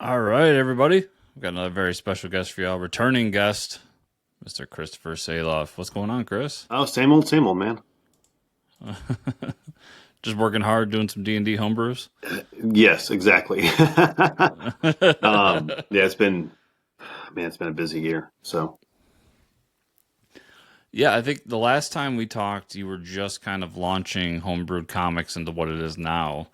All right, everybody. We've got another very special guest for y'all. Returning guest, Mr. Christopher Sahloff. What's going on, Chris? Oh, same old, man. Just working hard, doing some D&D homebrews? Yes, exactly. Yeah, it's been a busy year. So, Yeah, I think the last time we talked, you were just kind of launching Homebrewed Comics into what it is now.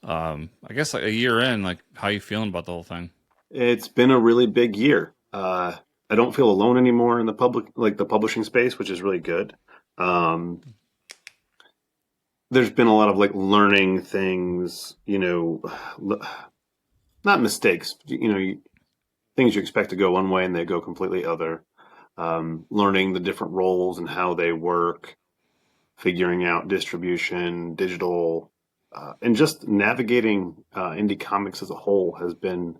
I guess like a year in, like how you feeling about the whole thing? it's been a really big year. I don't feel alone anymore in the publishing space, which is really good. Um, there's been a lot of like learning things, not mistakes, things you expect to go one way and they go completely other. Learning the different roles and how they work, figuring out distribution, digital, and just navigating indie comics as a whole has been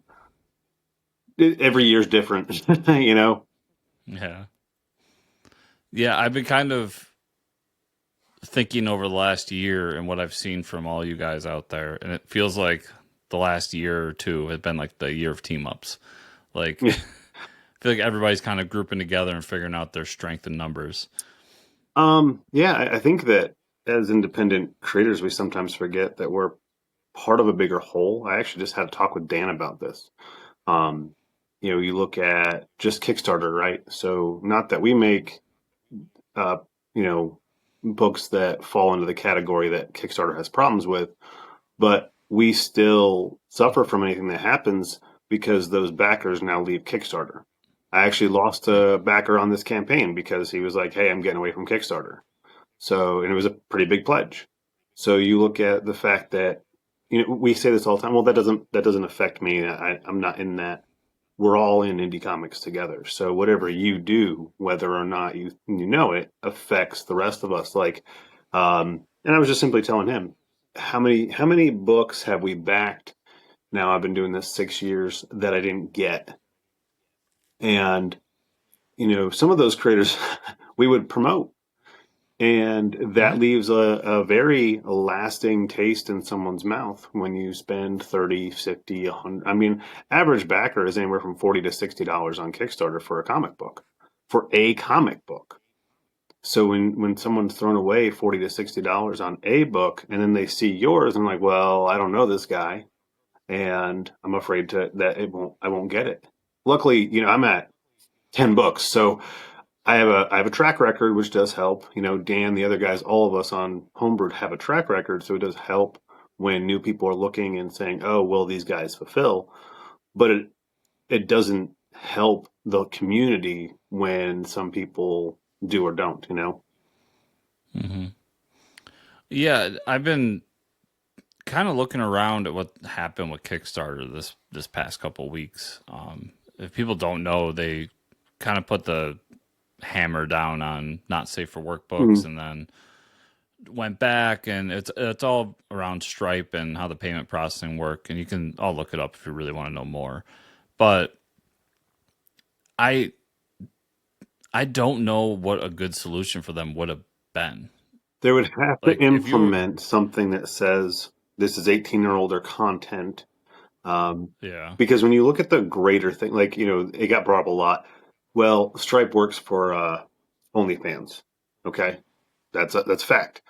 every year's different, you know. Yeah. Yeah, I've been kind of thinking over the last year and what I've seen from all you guys out there, and it feels like the last year or two has been like the year of team ups. Like, I feel like everybody's kind of grouping together and figuring out their strength in numbers. Yeah, I think that as independent creators, we sometimes forget that we're part of a bigger whole. I actually just had a talk with Dan about this. Um, you look at just Kickstarter, right? So not that we make, uh, you know, books that fall into the category that Kickstarter has problems with, but we still suffer from anything that happens because those backers now leave Kickstarter. I actually lost a backer on this campaign because he was like, "Hey, I'm getting away from Kickstarter." So, and it was a pretty big pledge. So you look at the fact that we say this all the time. Well, that doesn't affect me. I'm not in that. We're all in indie comics together. So whatever you do, whether or not you know it, affects the rest of us. And I was just simply telling him, how many books have we backed? Now I've been doing this 6 years that I didn't get, and some of those creators we would promote, and that Yeah. leaves a very lasting taste in someone's mouth when you spend 30, 50, 100. I mean, average backer is anywhere from $40 to $60 on Kickstarter for a comic book, for a comic book. So when someone's thrown away $40 to $60 on a book, and then they see yours, and like, well, I don't know this guy, and I'm afraid that I won't get it. Luckily, I'm at 10 books, so I have a track record, which does help. Dan, the other guys, all of us on Homebrewed have a track record, so it does help when new people are looking and saying, "Oh, will these guys fulfill?" But it doesn't help the community when some people do or don't. hmm Yeah, I've been kind of looking around at what happened with Kickstarter this past couple weeks. If people don't know, they kind of put the hammer down on not safe for work books, Mm. and then went back, and it's all around Stripe and how the payment processing work, and you can all look it up if you really want to know more. But I I don't know what a good solution for them would have been. They would have to Like if you were, implement something that says this is 18 or older content. yeah, Because when you look at the greater thing, like, it got brought up a lot. Well, Stripe works for OnlyFans. Okay. That's fact.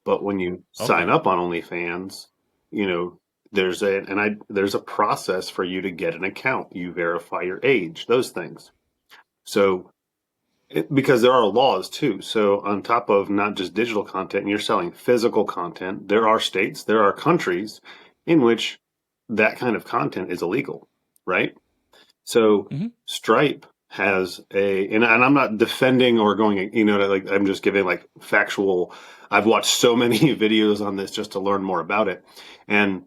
But when you sign okay, up on OnlyFans, you know, there's a process for you to get an account. You verify your age, those things. So because there are laws too. So on top of not just digital content, and you're selling physical content, there are states, there are countries in which that kind of content is illegal, right? So hmm Stripe has and I'm not defending or going, like I'm just giving like factual. I've watched so many videos on this just to learn more about it, and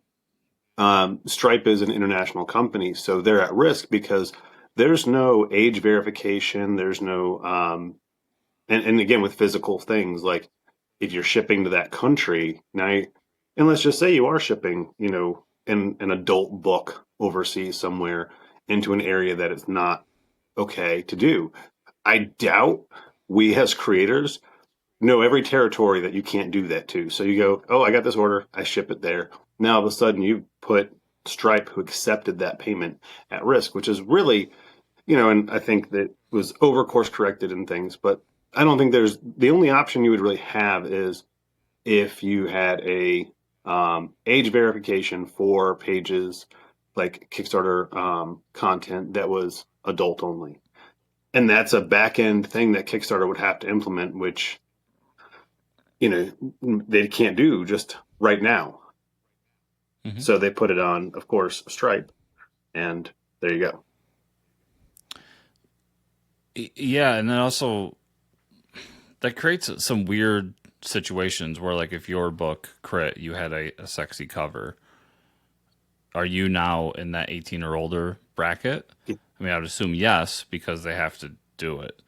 Stripe is an international company, so they're at risk because there's no age verification. There's no, and again, with physical things, like if you're shipping to that country now, and let's just say you are shipping, an adult book overseas somewhere into an area that it's not okay to do. I doubt we as creators know every territory that you can't do that to. So you go, oh, I got this order, I ship it there. Now all of a sudden you put Stripe who accepted that payment at risk, which is really, and I think that was over course corrected and things, but I don't think there's the only option you would really have is if you had a age verification for pages like Kickstarter content that was adult only. And that's a back end thing that Kickstarter would have to implement, which, they can't do just right now. Mm-hmm. So they put it on, of course, Stripe, and there you go. Yeah, and then also that creates some weird situations where, like, if your book Crit, you had a sexy cover, are you now in that 18 or older bracket? I mean, I would assume yes, because they have to do it.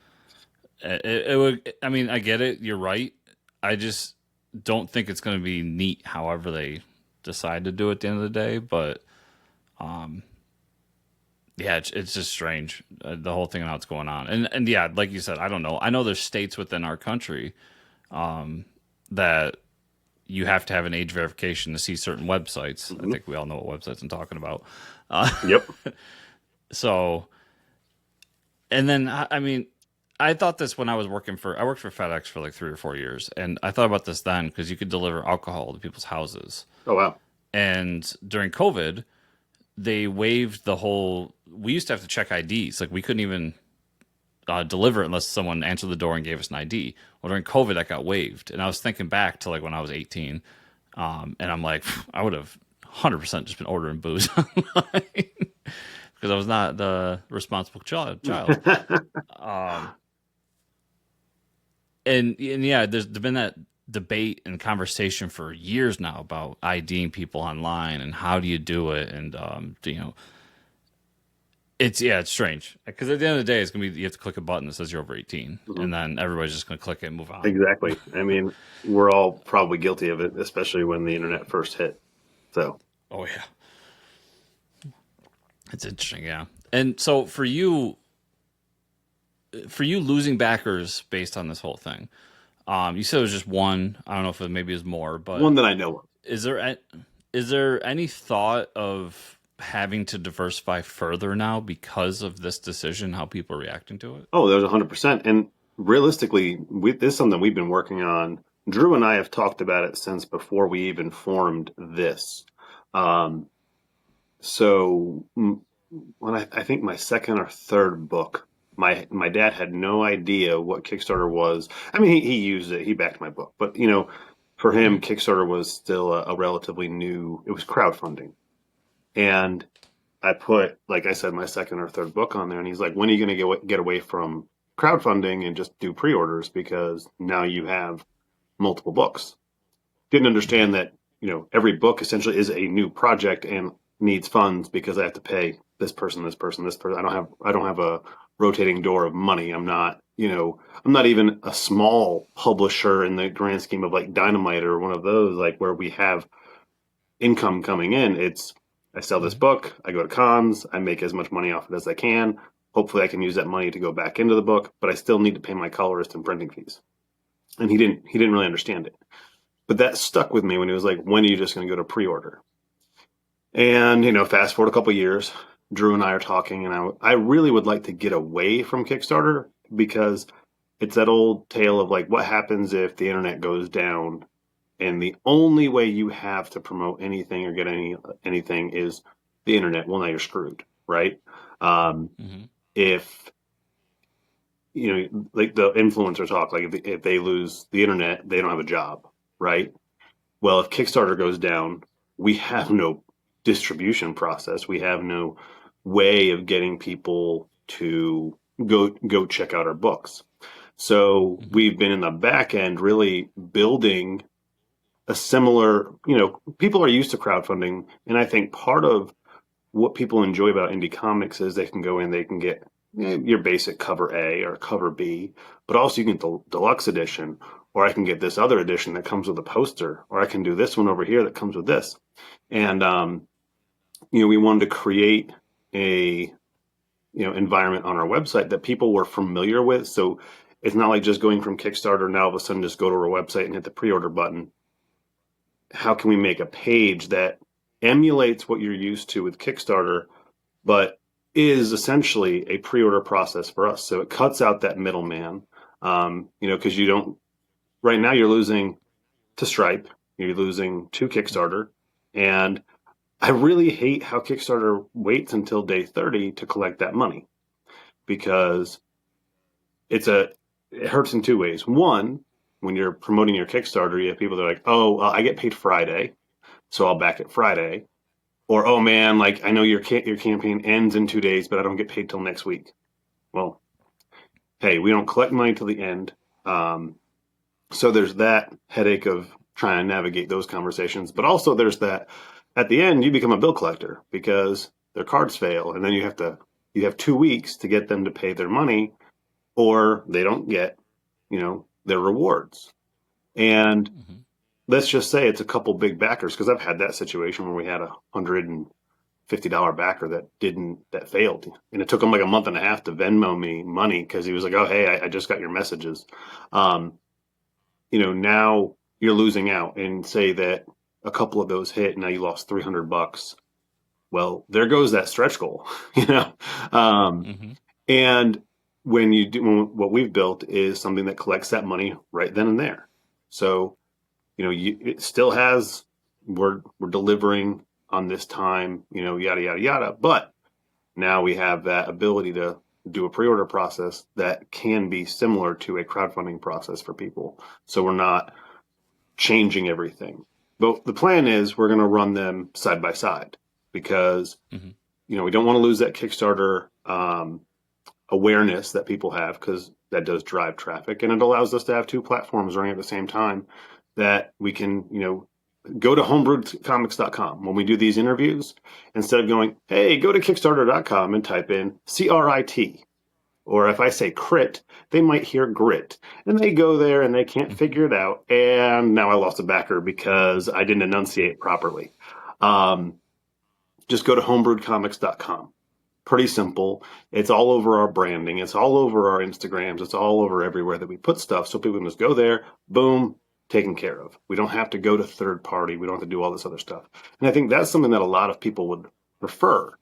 It would. I mean, I get it. You're right. I just don't think it's going to be neat. However, they decide to do it at the end of the day, but yeah, it's just strange, the whole thing and how it's going on. And yeah, like you said, I don't know. I know there's states within our country that you have to have an age verification to see certain websites. Mm-hmm. I think we all know what websites I'm talking about. Yep. So, and then I mean, I thought this when I worked for FedEx for like 3 or 4 years, and I thought about this then because you could deliver alcohol to people's houses. Oh, wow. And during COVID, they waived the whole. We used to have to check IDs. Like, we couldn't even deliver it unless someone answered the door and gave us an ID. Well, during COVID, that got waived. And I was thinking back to like when I was 18, and I'm like, I would have 100% just been ordering booze online because I was not the responsible child. And yeah, there's been that debate and conversation for years now about IDing people online and how do you do it, and it's strange because at the end of the day, it's gonna be you have to click a button that says you're over 18, Mm-hmm. and then everybody's just gonna click it and move on. Exactly. I mean, we're all probably guilty of it, especially when the internet first hit. So, Oh yeah, it's interesting, yeah. And so for you losing backers based on this whole thing, you said it was just one. I don't know if it maybe is more, but one that I know of. is there any thought of having to diversify further now because of this decision? How people are reacting to it? Oh, there's 100%. And realistically, this is something we've been working on. Drew and I have talked about it since before we even formed this. So when I think my second or third book, my dad had no idea what Kickstarter was. I mean, he used it, he backed my book, but for him, Kickstarter was still a relatively new. It was crowdfunding, and I put, like I said, my second or third book on there, and he's like, "When are you going to get away from crowdfunding and just do pre-orders because now you have multiple books?" Didn't understand that every book essentially is a new project and needs funds because I have to pay this person, this person, this person. I don't have a rotating door of money. I'm not even a small publisher in the grand scheme of like Dynamite or one of those, like where we have income coming in. It's I sell this book, I go to cons, I make as much money off it as I can. Hopefully I can use that money to go back into the book, but I still need to pay my colorist and printing fees. And he didn't really understand it. But that stuck with me when he was like, "When are you just going to go to pre-order?" And, fast forward a couple of years, Drew and I are talking, and I really would like to get away from Kickstarter because it's that old tale of like, what happens if the internet goes down and the only way you have to promote anything or get anything is the internet? Well, now you're screwed, right? If, like the influencer talk, like if they lose the internet, they don't have a job, right? Well, if Kickstarter goes down, we have no distribution process. We have no way of getting people to go check out our books. So we've been in the back end really building a similar, people are used to crowdfunding. And I think part of what people enjoy about indie comics is they can go in, they can get your basic cover A or cover B, but also you can get the deluxe edition, or I can get this other edition that comes with a poster, or I can do this one over here that comes with this. And, we wanted to create a, environment on our website that people were familiar with. So it's not like just going from Kickstarter now all of a sudden just go to our website and hit the pre-order button. How can we make a page that emulates what you're used to with Kickstarter, but is essentially a pre-order process for us. So it cuts out that middleman, because you don't, right now you're losing to Stripe, you're losing to Kickstarter. And I really hate how Kickstarter waits until day 30 to collect that money, because it hurts in two ways. One, when you're promoting your Kickstarter, you have people that are like, oh, I get paid Friday, so I'll back it Friday. Or, oh man, like I know your campaign ends in 2 days, but I don't get paid till next week. Well, hey, we don't collect money till the end. So there's that headache of trying to navigate those conversations. But also there's that at the end, you become a bill collector because their cards fail. And then you have 2 weeks to get them to pay their money, or they don't get, their rewards. And let's just say it's a couple big backers, because I've had that situation where we had $150 backer that failed, and it took him like a month and a half to Venmo me money because he was like, "Oh, hey, I just got your messages." Now you're losing out, and say that a couple of those hit, and now you lost $300. Well, there goes that stretch goal, And when you do, what we've built is something that collects that money right then and there. So it still has, we're delivering on this time, yada, yada, yada. But now we have that ability to do a pre-order process that can be similar to a crowdfunding process for people. So we're not changing everything. But the plan is we're going to run them side by side, because, we don't want to lose that Kickstarter awareness that people have, because that does drive traffic, and it allows us to have two platforms running at the same time, that we can, go to homebrewedcomics.com when we do these interviews, instead of going, hey, go to kickstarter.com and type in CRIT. Or if I say crit, they might hear grit. And they go there and they can't figure it out. And now I lost a backer because I didn't enunciate properly. Just go to homebrewedcomics.com. Pretty simple. It's all over our branding. It's all over our Instagrams. It's all over everywhere that we put stuff. So people can just go there, boom, taken care of. We don't have to go to third party. We don't have to do all this other stuff. And I think that's something that a lot of people would prefer.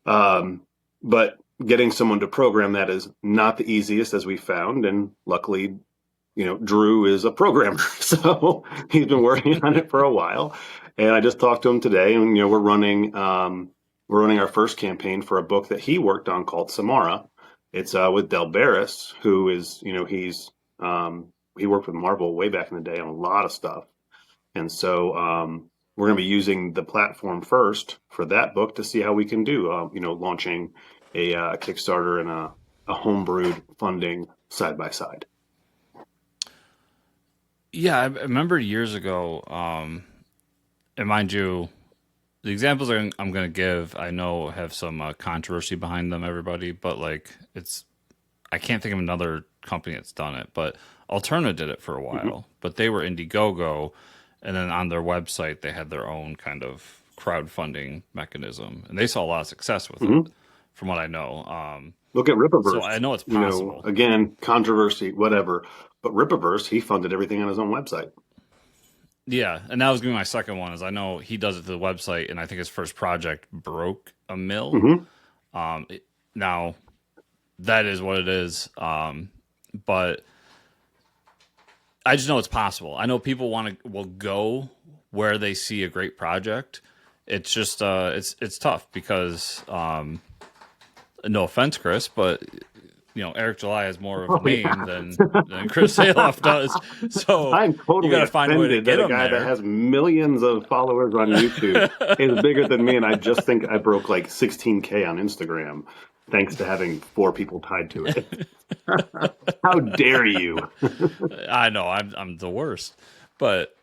But getting someone to program that is not the easiest, as we found. And luckily, Drew is a programmer. So he's been working on it for a while. And I just talked to him today, and, we're running our first campaign for a book that he worked on called Samara. It's with Del Barris, who is, he worked with Marvel way back in the day on a lot of stuff. And so we're going to be using the platform first for that book to see how we can do, launching a Kickstarter and a Homebrewed funding side by side. Yeah, I remember years ago, and mind you, the examples I'm going to give, I know have some controversy behind them, everybody, but I can't think of another company that's done it, but Alterna did it for a while, but they were Indiegogo, and then on their website, they had their own kind of crowdfunding mechanism, and they saw a lot of success with it, from what I know. Look at Rippaverse. So I know it's possible. Again, controversy, whatever, but Rippaverse, he funded everything on his own website. Yeah, and that was going to be my second one, is I know he does it to the website, and I think his first project broke a mill. Now, that is what it is, but I just know it's possible. I know people will go where they see a great project. It's just it's tough because no offense, Chris, but Eric July has more of a name than Chris Sahloff does. So I'm totally you got to find a way to get that him a guy there. that has millions of followers on YouTube is bigger than me, and I just think I broke like 16K on Instagram thanks to having 4 people tied to it. How dare you? I know I'm the worst, but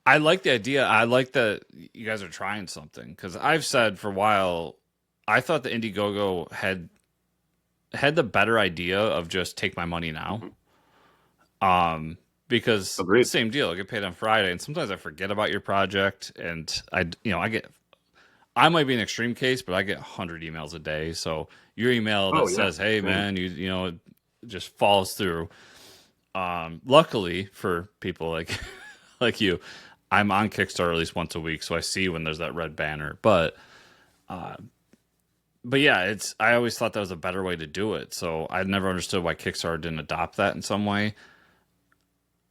I like the idea. I like that you guys are trying something, because I've said for a while I thought the Indiegogo had the better idea of just take my money now. Because Agreed. Same deal. I get paid on Friday, and sometimes I forget about your project, and I might be an extreme case, but I get 100 emails a day. So your email that says, "Hey man, it just falls through." Luckily for people like you, I'm on Kickstarter at least once a week, so I see when there's that red banner. But yeah, it's I always thought that was a better way to do it. So I never understood why Kickstarter didn't adopt that in some way.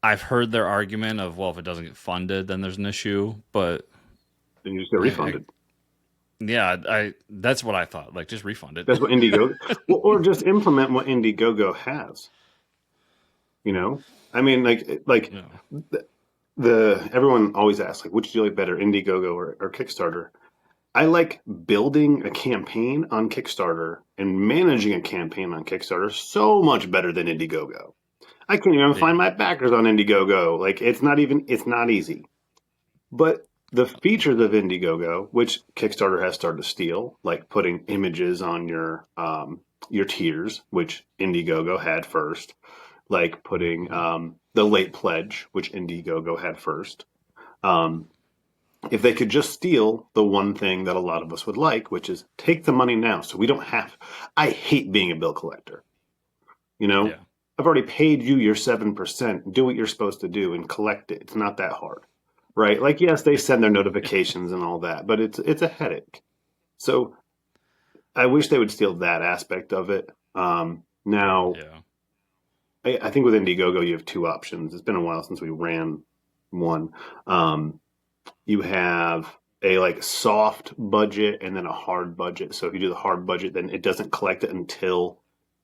I've heard their argument of, well, if it doesn't get funded, then there's an issue. But Then you just get I, refunded. yeah, I that's what I thought. Like, just refund it. That's what Indiegogo, well, or just implement what Indiegogo has. You know, I mean, like Yeah. the everyone always asks, like, which do you like better, Indiegogo or Kickstarter? I like building a campaign on Kickstarter and managing a campaign on Kickstarter so much better than Indiegogo. I can't even find Yeah. my backers on Indiegogo. Like, it's not easy. But the features of Indiegogo, which Kickstarter has started to steal, like putting images on your tiers, which Indiegogo had first, like putting the late pledge, which Indiegogo had first. Um, if they could just steal the one thing that a lot of us would like, which is take the money now, so we don't have. I hate being a bill collector. You know, Yeah. I've already paid you your 7%. Do what you're supposed to do and collect it. It's not that hard, right? Like, yes, they send their notifications and all that, but it's a headache. So I wish they would steal that aspect of it. Now, Yeah. I think with Indiegogo, you have two options. It's been a while since we ran one. You have a like soft budget and then a hard budget. So if you do the hard budget, then it doesn't collect it until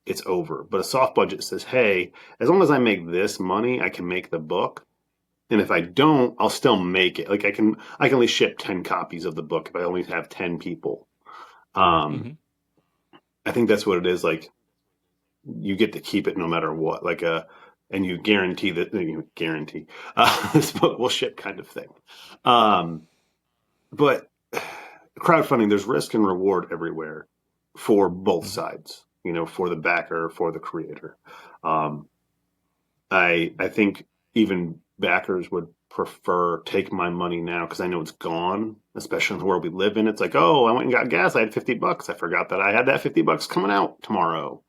it's over. But a soft budget says, hey, as long as I make this money, I can make the book. And if I don't, I'll still make it. Like I can only ship 10 copies of the book if I only have 10 people. Um, Hmm. I think that's what it is. Like you get to keep it no matter what. And you guarantee that you guarantee this book will ship kind of thing. Um, but crowdfunding, there's risk and reward everywhere for both Hmm. sides. You know, for the backer, for the creator. Um, I think even backers would prefer take my money now because I know it's gone, especially in the world we live in. It's like, oh, I went and got gas. I had $50. I forgot that I had that $50 coming out tomorrow.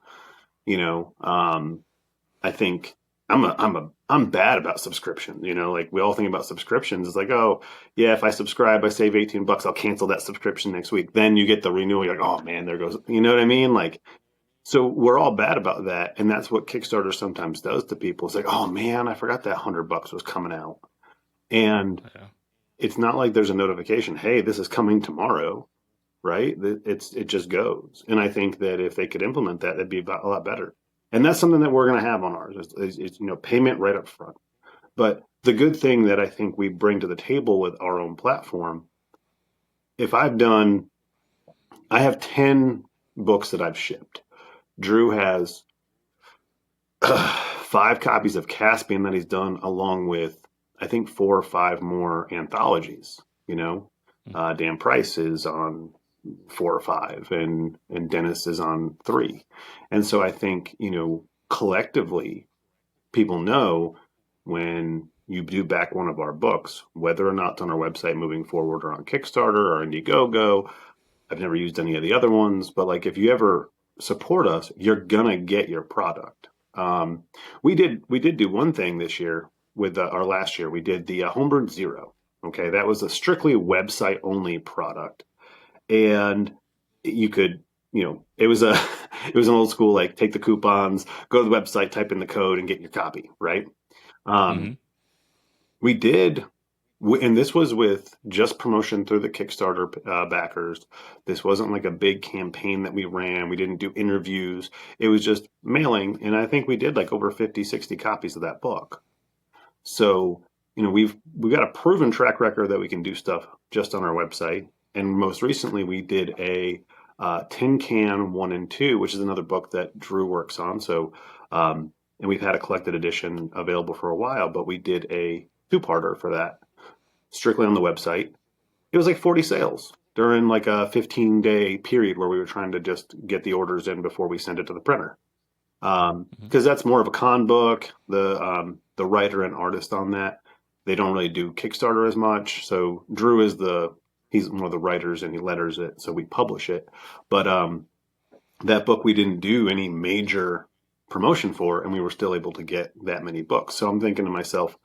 You know, I think I'm bad about subscriptions. You know, like we all think about subscriptions. It's like, oh yeah, if I subscribe, I save $18. I'll cancel that subscription next week. Then you get the renewal. You're like, oh man, there goes. You know what I mean? Like, so we're all bad about that, and that's what Kickstarter sometimes does to people. It's like, oh man, I forgot that $100 was coming out, and Yeah. it's not like there's a notification. Hey, this is coming tomorrow, right? It just goes, and I think that if they could implement that, it'd be a lot better. And that's something that we're going to have on ours. Is payment right up front. But the good thing that I think we bring to the table with our own platform, if I have 10 books that I've shipped. Drew has 5 copies of Caspian that he's done, along with I think 4 or 5 more anthologies. You know, Dan Price is on 4 or 5, and Dennis is on 3, and so I think collectively people know when you do back one of our books, whether or not it's on our website moving forward or on Kickstarter or Indiegogo. I've never used any of the other ones, but like if you ever support us, you're gonna get your product. Um, we did do one thing this year with our last year. We did the Homebrewed Zero. Okay, that was a strictly website only product, and you could it was a it was an old school like take the coupons, go to the website, type in the code, and get your copy. Right. Um, Hmm. we did and this was with just promotion through the Kickstarter backers. This wasn't like a big campaign that we ran. We didn't do interviews. It was just mailing. And I think we did like over 50, 60 copies of that book. So, we've got a proven track record that we can do stuff just on our website. And most recently, we did a Tin Can 1 and 2, which is another book that Drew works on. So, and we've had a collected edition available for a while, but we did a two-parter for that strictly on the website. It was like 40 sales during like a 15-day period where we were trying to just get the orders in before we send it to the printer. Hmm. Because that's more of a con book. The writer and artist on that, they don't really do Kickstarter as much. So Drew he's one of the writers and he letters it, so we publish it. But that book we didn't do any major promotion for, and we were still able to get that many books. So I'm thinking to myself,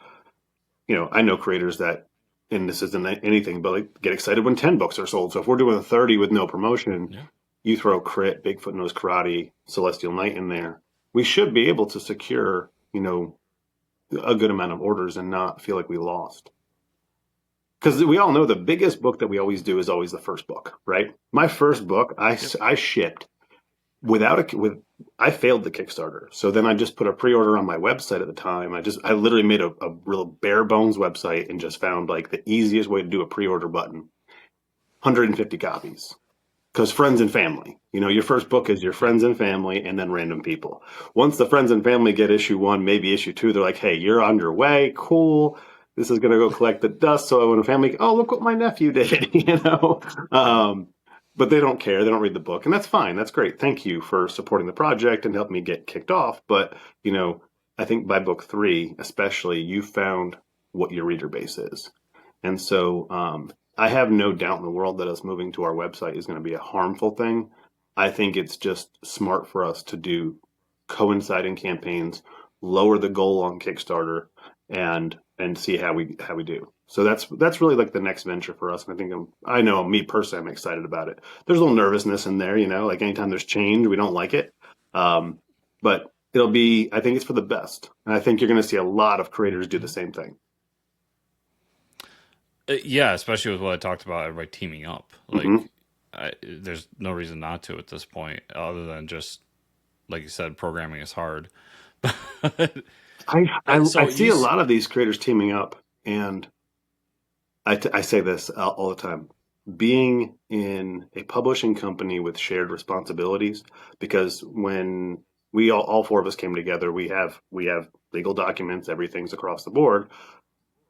I know creators that and this isn't anything, but like get excited when 10 books are sold. So if we're doing 30 with no promotion, Yeah. you throw Crit, Bigfoot Knows Karate, Celestial Knight in there, we should be able to secure, a good amount of orders and not feel like we lost. Because we all know the biggest book that we always do is always the first book, right? My first book, I shipped I failed the Kickstarter. So then I just put a pre-order on my website at the time. I literally made a real bare bones website and just found like the easiest way to do a pre-order button. 150 copies. Because friends and family, your first book is your friends and family and then random people. Once the friends and family get issue 1, maybe issue 2, they're like, hey, you're on your way. Cool. This is going to go collect the dust. So when a family, oh, look what my nephew did, but they don't care. They don't read the book. And that's fine. That's great. Thank you for supporting the project and helping me get kicked off. But, I think by book 3, especially, you found what your reader base is. And so I have no doubt in the world that us moving to our website is going to be a harmful thing. I think it's just smart for us to do coinciding campaigns, lower the goal on Kickstarter, and see how we do. So that's really like the next venture for us. And I know me personally, I'm excited about it. There's a little nervousness in there, like anytime there's change, we don't like it. But I think it's for the best. And I think you're going to see a lot of creators do the same thing. Yeah, especially with what I talked about, everybody teaming up. Like, there's no reason not to at this point, other than just, like you said, programming is hard. I see a lot of these creators teaming up, and I say this all the time. Being in a publishing company with shared responsibilities, because when we all 4 of us came together, we have legal documents, everything's across the board.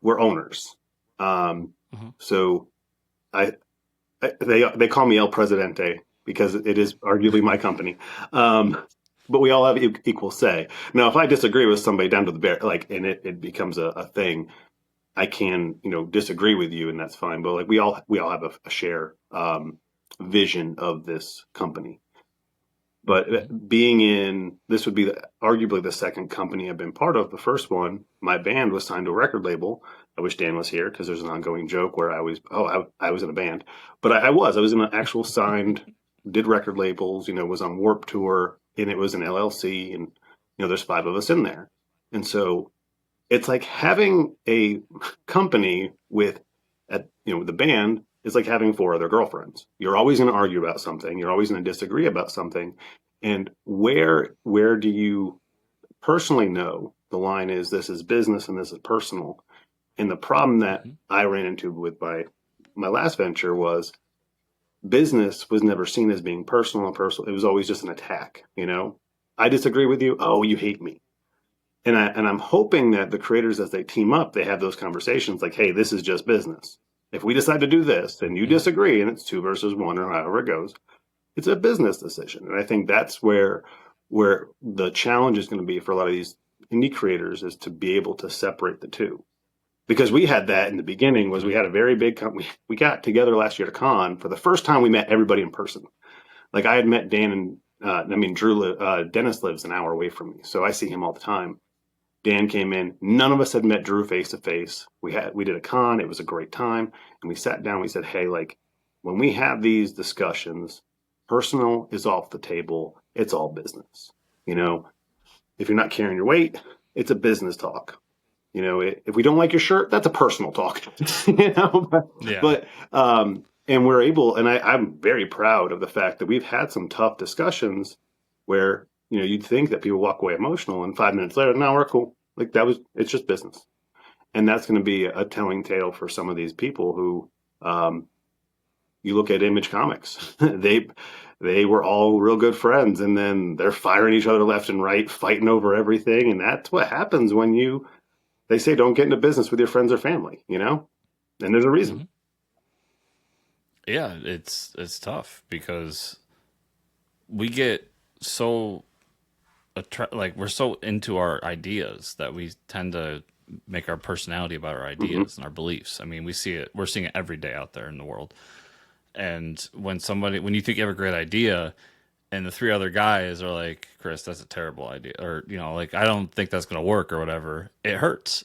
We're owners. So they call me El Presidente because it is arguably my company. But we all have equal say. Now, if I disagree with somebody down to the bear, and it becomes a thing, I can, disagree with you, and that's fine. But like we all have a share vision of this company. But this would be arguably the second company I've been part of. The first one, my band was signed to a record label. I wish Dan was here because there's an ongoing joke where I was in a band, but I was in an actual signed, did record labels, was on Warped Tour, and it was an LLC, and there's 5 of us in there, and so it's like having a company with, the band is like having 4 other girlfriends. You're always going to argue about something. You're always going to disagree about something. And where do you personally know the line is this is business and this is personal? And the problem that I ran into with my last venture was business was never seen as being personal. It was always just an attack. I disagree with you. Oh, you hate me. And I'm hoping that the creators, as they team up, they have those conversations like, hey, this is just business. If we decide to do this and you disagree and it's 2 versus 1 or however it goes, it's a business decision. And I think that's where the challenge is going to be for a lot of these indie creators, is to be able to separate the two. Because we had that in the beginning, was we had a very big company. We got together last year to con. For the first time, we met everybody in person. Like I had met Dan and Drew, Dennis lives an hour away from me, so I see him all the time. Dan came in. None of us had met Drew face to face. We did a con. It was a great time. And we sat down. We said, hey, like when we have these discussions, personal is off the table. It's all business. If you're not carrying your weight, it's a business talk. If we don't like your shirt, that's a personal talk. Yeah. But and we're able, and I'm very proud of the fact that we've had some tough discussions where you'd think that people walk away emotional, and 5 minutes later, no, we're cool. Like it's just business. And that's going to be a telling tale for some of these people who, you look at Image Comics, they were all real good friends, and then they're firing each other left and right, fighting over everything. And that's what happens when they say don't get into business with your friends or family, and there's a reason. Yeah, it's tough because we get so we're so into our ideas that we tend to make our personality about our ideas and our beliefs. I mean, we're seeing it every day out there in the world. And when you think you have a great idea and the 3 other guys are like, Chris, that's a terrible idea. Or, I don't think that's going to work or whatever. It hurts.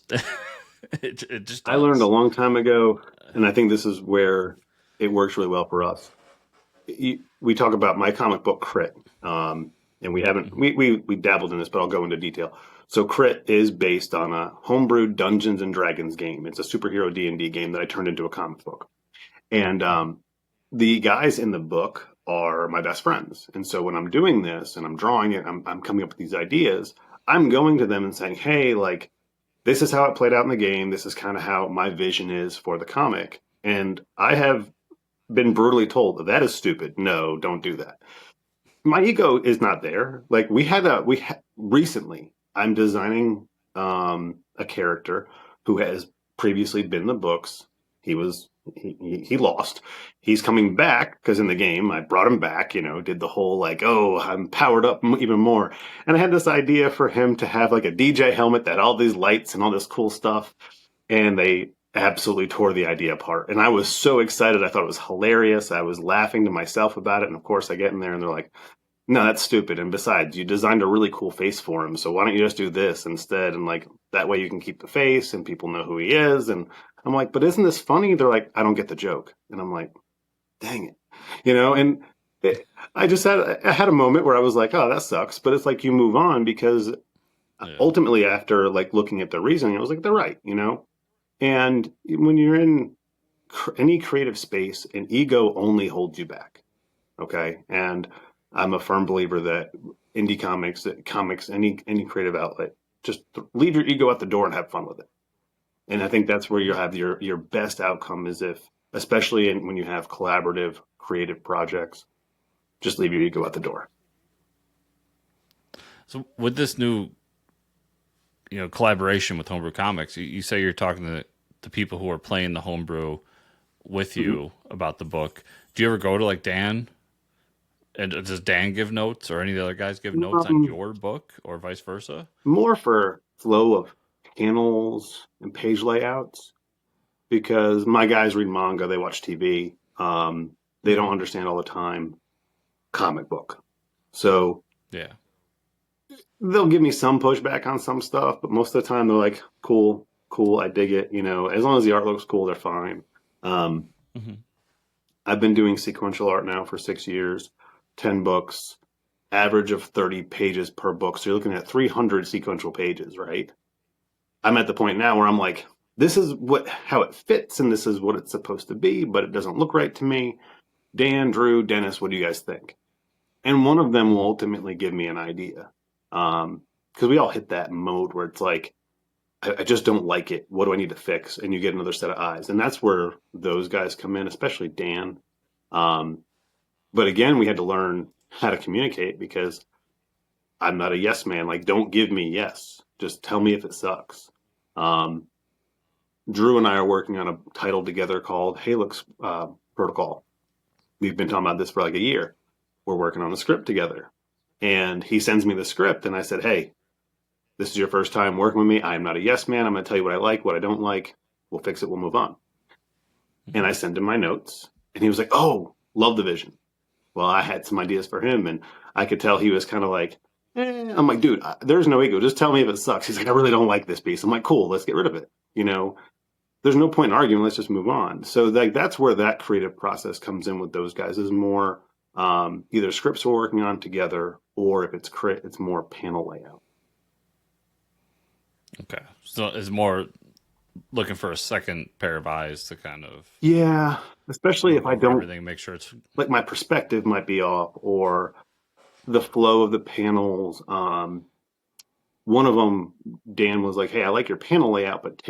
It just I learned a does. long time ago, and I think this is where it works really well for us. We talk about my comic book Crit, and we haven't Hmm. we dabbled in this, but I'll go into detail. So Crit is based on a homebrewed Dungeons and Dragons game. It's a superhero D&D game that I turned into a comic book, and the guys in the book are my best friends. And so when I'm doing this and I'm drawing it, I'm coming up with these ideas. I'm going to them and saying, "Hey, like this is how it played out in the game. This is kind of how my vision is for the comic." And I have been brutally told that that is stupid. No, don't do that. My ego is not there. Like recently, I'm designing a character who has previously been in the books. He lost. He's coming back because in the game I brought him back. Did the whole like, oh, I'm powered up even more. And I had this idea for him to have like a DJ helmet that had all these lights and all this cool stuff. And they absolutely tore the idea apart. And I was so excited. I thought it was hilarious. I was laughing to myself about it. And of course, I get in there and they're like, no, that's stupid. And besides, you designed a really cool face for him. So why don't you just do this instead? And like that way you can keep the face and people know who he is. And I'm like, but isn't this funny? They're like, I don't get the joke. And I'm like, dang it. And I had a moment where I was like, oh, that sucks. But it's like you move on because Yeah. ultimately after like looking at the reasoning, I was like, they're right. And when you're in any creative space, an ego only holds you back. Okay. And I'm a firm believer that indie comics, any creative outlet, just leave your ego at the door and have fun with it. And I think that's where you'll Yeah. have your best outcome is if, especially when you have collaborative creative projects, just leave your ego at the door. So with this new, collaboration with Homebrew Comics, you say you're talking to the people who are playing the homebrew with Mm-hmm. you about the book. Do you ever go to like Dan? And does Dan give notes or any of the other guys give notes on Um, your book or vice versa? More for flow of panels and page layouts because my guys read manga, they watch TV. They don't Hmm. understand all the time comic book. So Yeah. they'll give me some pushback on some stuff, but most of the time they're like, cool, cool, I dig it. As long as the art looks cool, they're fine. Um, Hmm. I've been doing sequential art now for 6 years, 10 books, average of 30 pages per book. So you're looking at 300 sequential pages, right? I'm at the point now where I'm like, this is how it fits and this is what it's supposed to be, but it doesn't look right to me. Dan, Drew, Dennis, what do you guys think? And one of them will Hmm. ultimately give me an idea. Because we all hit that mode where it's like, I just don't like it. What do I need to fix? And you get another set of eyes. And that's where those guys come in, especially Dan. Um, but again, we had to learn how to communicate because I'm not a yes man. Like, don't give me yes. Just tell me if it sucks. Um, Drew and I are working on a title together called Halix Protocol. We've been talking about this for like a year. We're working on the script together. And he sends me the script, and I said, hey, this is your first time working with me. I am not a yes man. I'm going to tell you what I like, what I don't like. We'll fix it. We'll move on. And Hmm. I sent him my notes, and he was like, oh, love the vision. Well, I had some ideas for him, and I could tell he was kind of like, I'm like, dude, there's no ego. Just tell me if it sucks. He's like, I really don't like this piece. I'm like, cool, let's get rid of it. There's no point in arguing. Let's just move on. So like that's where that creative process comes in with those guys is more either scripts we're working on together, or if it's more panel layout. Okay. So it's more looking for a second pair of eyes to kind of Yeah, especially if look I over don't everything and make sure it's. like my perspective might be off or the flow of the panels. One of them, Dan was like, "Hey, I like your panel layout, but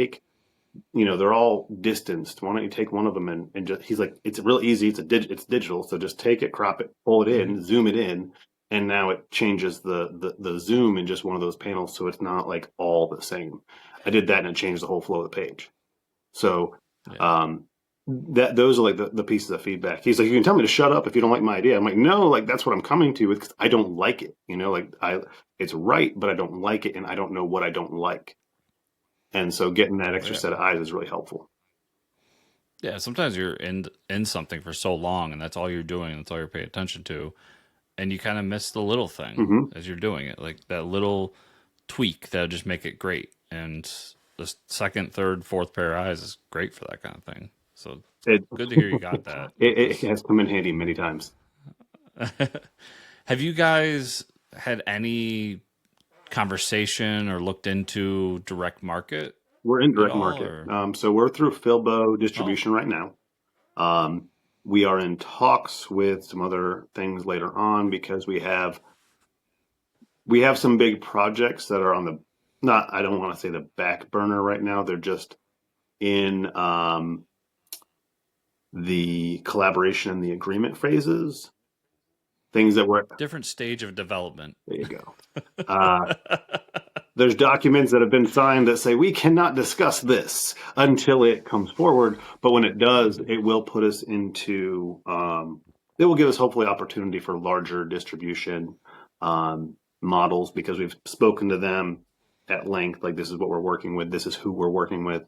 they're all distanced. Why don't you take one of them and just?" He's like, "It's real easy. It's digital, so just take it, crop it, pull it Mhm. in, zoom it in, and now it changes the zoom in just one of those panels, so it's not like all the same." I did that and it changed the whole flow of the page. So Yeah. um, that those are like the pieces of feedback. He's like, you can tell me to shut up if you don't like my idea. I'm like, no, like that's what I'm coming to with because I don't like it. Like it's right, but I don't like it, and I don't know what I don't like. And so getting that extra Yeah. set of eyes is really helpful. Yeah. Sometimes you're in something for so long, and that's all you're doing. That's all you're paying attention to, and you kind of miss the little thing Hmm. as you're doing it, like that little tweak that'll just make it great. And the second, third, fourth pair of eyes is great for that kind of thing. So It, good to hear you got that. it has come in handy many times. Have you guys had any conversation or looked into direct market We're in at direct all? market. Or So we're through Philbo oh, distribution right now. We are in talks with some other things later on because we have some big projects that are on the not I don't want to say the back burner right now. They're just in the collaboration and the agreement phases. Things that were different stage of development. there you go. Uh, there's documents that have been signed that say we cannot discuss this until it comes forward. But when it does, it will put us into, it will give us hopefully opportunity for larger distribution models because we've spoken to them at length. Like, this is what we're working with, this is who we're working with.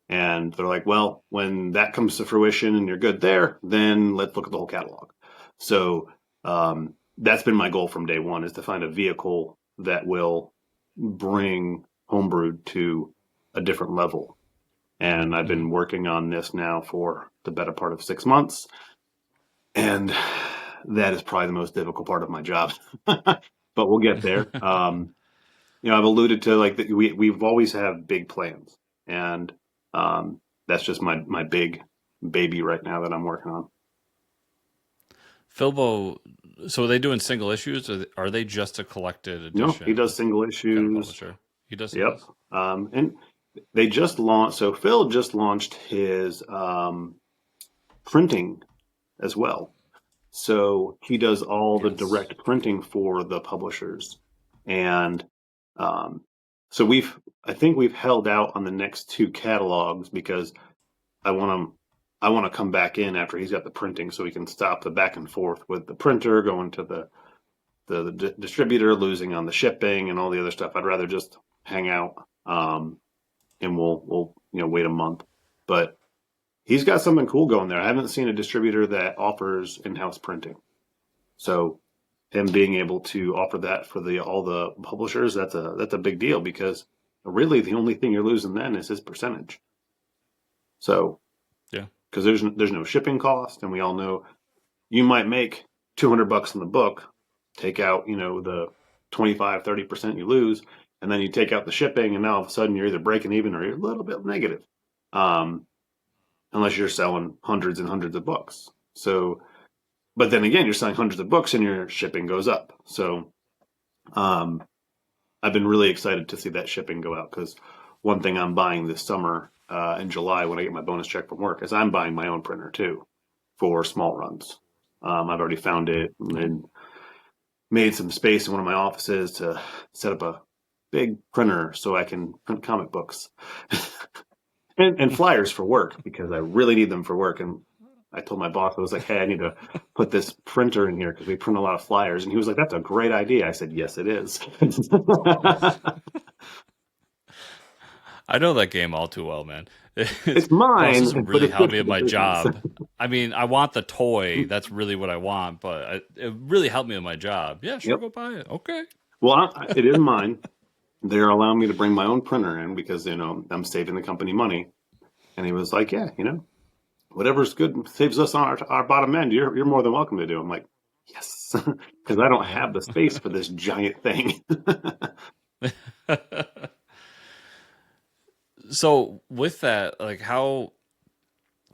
And they're like, well, when that comes to fruition and you're good there, then let's look at the whole catalog. So that's been my goal from day one, is to find a vehicle that will bring Homebrewed to a different level. And I've been working on this now for the better part of 6 months. And that is probably the most difficult part of my job, but we'll get there. I've alluded to like we've always have big plans, and that's just my big baby right now that I'm working on. Philbo, so are they doing single issues, or are they just a collected No, he does edition single kind of issues. publisher? He does Yep. singles. And they just launched. So Phil just launched his printing as well. So he does all the Yes. direct printing for the publishers, and so I think we've held out on the next two catalogs because I want him. I want to come back in after he's got the printing, so we can stop the back and forth with the printer going to the distributor, losing on the shipping and all the other stuff. I'd rather just hang out, and we'll wait a month. But he's got something cool going there. I haven't seen a distributor that offers in-house printing. So him being able to offer that for all the publishers, that's a big deal because really the only thing you're losing then is his percentage. So Yeah. because there's no shipping cost, and we all know you might make $200 in the book, take out the 25-30% you lose, and then you take out the shipping, and now all of a sudden you're either breaking even or you're a little bit negative, unless you're selling hundreds and hundreds of books. So, but then again, you're selling hundreds of books and your shipping goes up. So, I've been really excited to see that shipping go out because one thing I'm buying this summer in July when I get my bonus check from work is I'm buying my own printer too for small runs. I've already found it and made some space in one of my offices to set up a big printer so I can print comic books and flyers for work because I really need them for work. And I told my boss, I was like, hey, I need to put this printer in here because we print a lot of flyers. And he was like, that's a great idea. I said, yes, it is. I know that game all too well, man. It's Bosses mine, but really it's helped good me for with the my business. job. I mean, I want the toy. That's really what I want, but it really helped me with my job. Yeah, sure, Yep. go buy it. Okay. Well, it is mine. They're allowing me to bring my own printer in because, I'm saving the company money. And he was like, yeah, whatever's good saves us on our bottom end. You're more than welcome to do. I'm like, yes, because I don't Yeah. have the space for this giant thing. So with that, like, how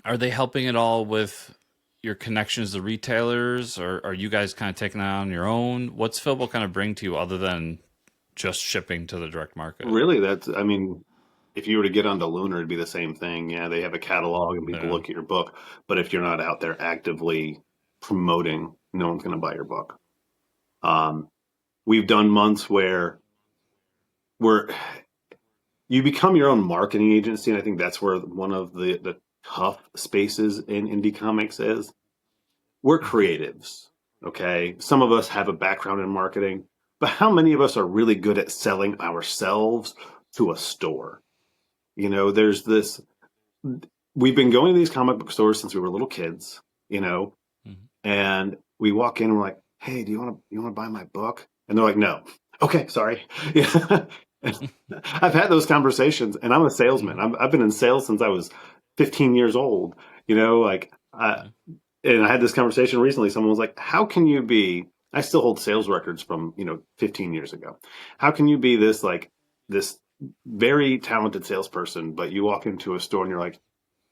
are they helping at all with your connections to retailers, or are you guys kind of taking that on your own? What's Philbo kind of bring to you other than just shipping to the direct market? Really, I mean, if you were to get onto Lunar, it'd be the same thing. Yeah, they have a catalog and people Yeah. look at your book. But if you're not out there actively promoting, no one's going to buy your book. Um, we've done months where we're you become your own marketing agency, and I think that's where one of the tough spaces in indie comics is. We're Mhm. creatives, okay? Some of us have a background in marketing, but how many of us are really good at selling ourselves to a store? There's this. We've been going to these comic book stores since we were little kids, you know, Mhm. and we walk in and we're like, "Hey, do you want to buy my book?" And they're like, "No." Okay, sorry. I've had those conversations, and I'm a salesman. Mhm. I've been in sales since I was 15 years old. You know, like, Yeah. and I had this conversation recently. Someone was like, "How can you be?" I still hold sales records from 15 years ago. How can you be this very talented salesperson, but you walk into a store and you're like,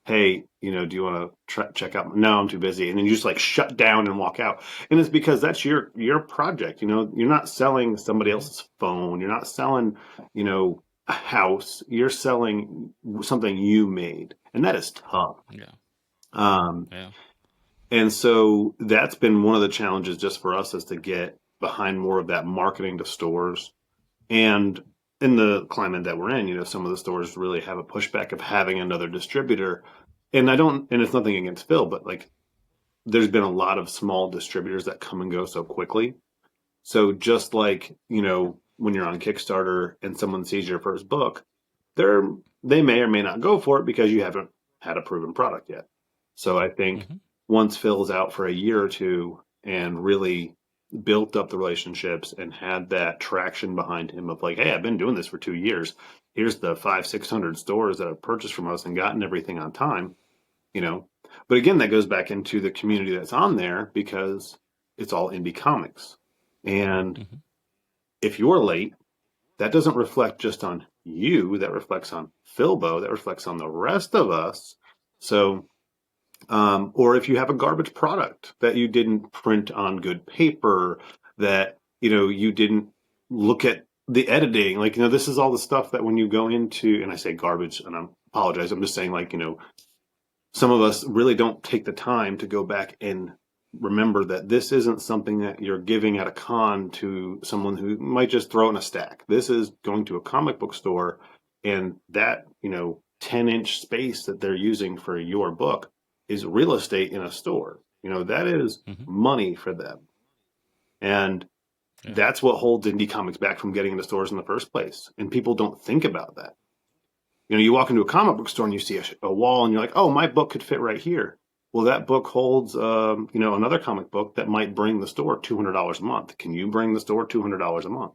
"Hey, do you want to check out?" No, I'm too busy, and then you just like shut down and walk out. And it's because that's your project. You're not selling somebody Mhm. else's phone. You're not selling, a house. You're selling something you made, and that is tough. Yeah. Um, Yeah. and so that's been one of the challenges just for us is to get behind more of that marketing to stores. And in the climate that we're in, some of the stores really have a pushback of having another distributor. And it's nothing against Phil, but like there's been a lot of small distributors that come and go so quickly. So just like, when you're on Kickstarter and someone sees your first book, they're they may or may not go for it because you haven't had a proven product yet. So I think Mhm. once Phil's out for a year or two and really built up the relationships and had that traction behind him of like, hey, I've been doing this for 2 years. Here's the 500-600 stores that have purchased from us and gotten everything on time, you know. But again, that goes back into the community that's on there because it's all indie comics. And Mhm. if you're late, that doesn't reflect just on you, that reflects on Philbo, that reflects on the rest of us. So, or if you have a garbage product that you didn't print on good paper, that, you didn't look at the editing, like, this is all the stuff that when you go into, and I say garbage and I apologize, I'm just saying like, some of us really don't take the time to go back and remember that this isn't something that you're giving at a con to someone who might just throw in a stack. This is going to a comic book store, and that 10-inch space that they're using for your book is real estate in a store. That is Mhm. money for them, and Yeah. that's what holds indie comics back from getting into stores in the first place. And people don't think about that. You walk into a comic book store and you see a wall and you're like, oh, my book could fit right here. Well, that book holds, another comic book that might bring the store $200 a month. Can you bring the store $200 a month?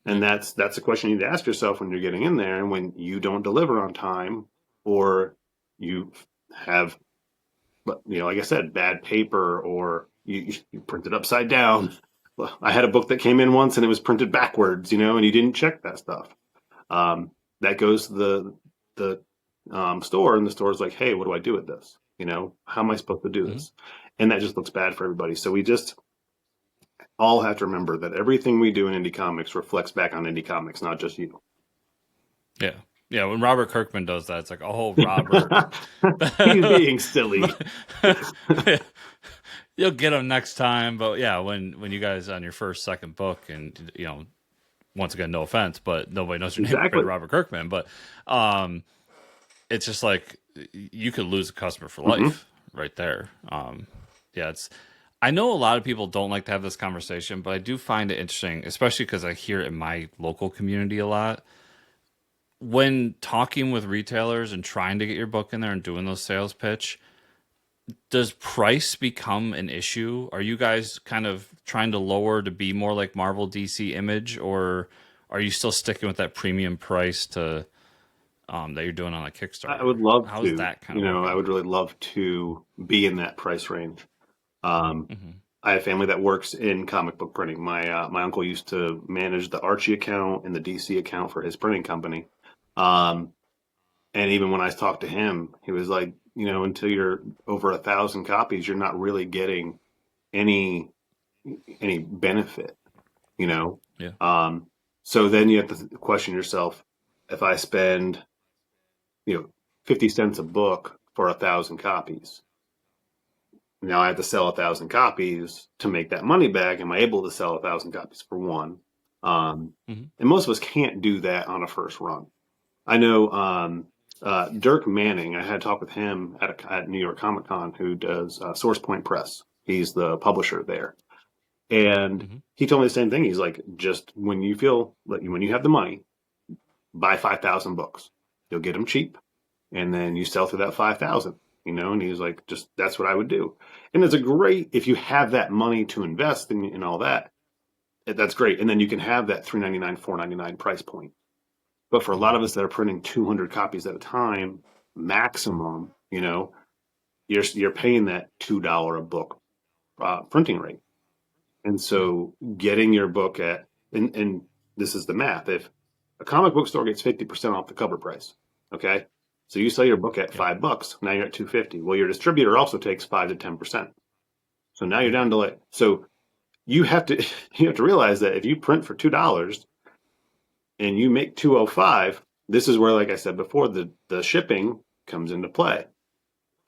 And Yeah. that's a question you need to ask yourself when you're getting in there and when you don't deliver on time or you have, like I said, bad paper or you print it upside down. Well, I had a book that came in once and it was printed backwards, and you didn't check that stuff. That goes to the store, and the store's like, hey, what do I do with this? How am I supposed to do Mhm. this? And that just looks bad for everybody. So we just all have to remember that everything we do in indie comics reflects back on indie comics, not just you. Yeah. Yeah. When Robert Kirkman does that, it's like, oh, Robert. He's being silly. You'll get him next time. But yeah, when you guys on your first, second book, and once again, no offense, but nobody knows your name compared Exactly. to Robert Kirkman. But it's just like you could lose a customer for Hmm. life right there. Yeah, it's. I know a lot of people don't like to have this conversation, but I do find it interesting, especially because I hear it in my local community a lot. When talking with retailers and trying to get your book in there and doing those sales pitch, does price become an issue? Are you guys kind of trying to lower to be more like Marvel, DC, Image, or are you still sticking with that premium price to that you're doing on a I Kickstarter? would love How's to, that kind of I working? would really love to be in that price range. Um, Hmm. I have family that works in comic book printing. My uncle used to manage the Archie account and the DC account for his printing company. Um, and even when I talked to him, he was like, until you're over 1,000 copies, you're not really getting any any benefit, you know. Yeah. Um, so then you have to question yourself: if I spend, 50 cents a book for 1,000 copies, now I have to sell 1,000 copies to make that money back. Am I able to sell 1,000 copies for one? Hmm. And most of us can't do that on a first run. I know Dirk Manning. I had a talk with him at New York Comic Con, who does Source Point Press. He's the publisher there, and Hmm. he told me the same thing. He's like, just when you feel like when you have the money, buy 5,000 books. You'll get them cheap, and then you sell through that 5,000. And he's like, just that's what I would do. And it's a great if you have that money to invest in all that. That's great. And then you can have that $3.99, $4.99 price point. But for a lot of us that are printing 200 copies at a time, maximum, you're paying that $2 a book printing rate. And so getting your book and this is the math. If a comic book store gets 50% off the cover price, okay? So you sell your book at $5, now you're at 250. Well, your distributor also takes 5 to 10%. So now you're down to so you have to realize that if you print for $2 and you make 205, this is where, like I said before, the shipping comes into play.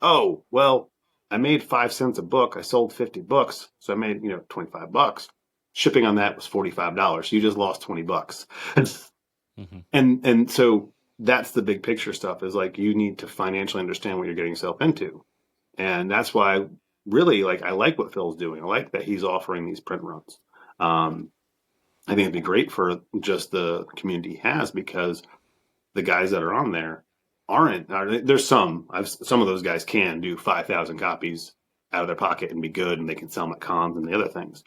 Oh, well, I made 5 cents a book. I sold 50 books. So I made, $25. Shipping on that was $45. You just lost $20. Mm-hmm. And so that's the big picture stuff, is like, you need to financially understand what you're getting yourself into. And that's why really, I like what Phil's doing. I like that he's offering these print runs. I think it'd be great for just the community he has, because the guys that are on there there's some of those guys can do 5,000 copies out of their pocket and be good, and they can sell them at cons and the other things.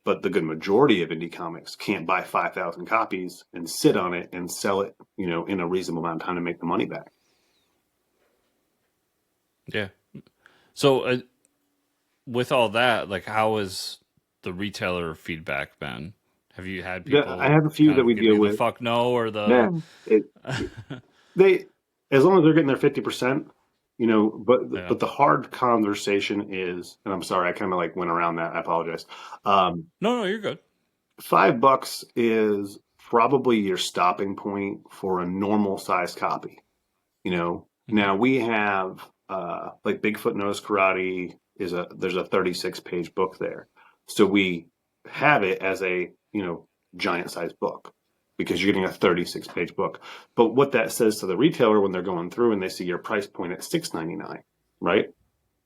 But the good majority of indie comics can't buy 5,000 copies and sit on it and sell it, in a reasonable amount of time to make the money back. Yeah. So with all that, how has the retailer feedback been? Have you had people? I have a few that we deal with. The fuck no, or the they, as long as they're getting their 50%, but the hard conversation is, and I'm sorry, I kind of went around that. I apologize. No, you're good. $5 is probably your stopping point for a normal size copy. Now we have Bigfoot Knows Karate there's a 36-page book there, so we have it as a giant size book, because you're getting a 36-page book. But what that says to the retailer when they're going through and they see your price point at $6.99, right?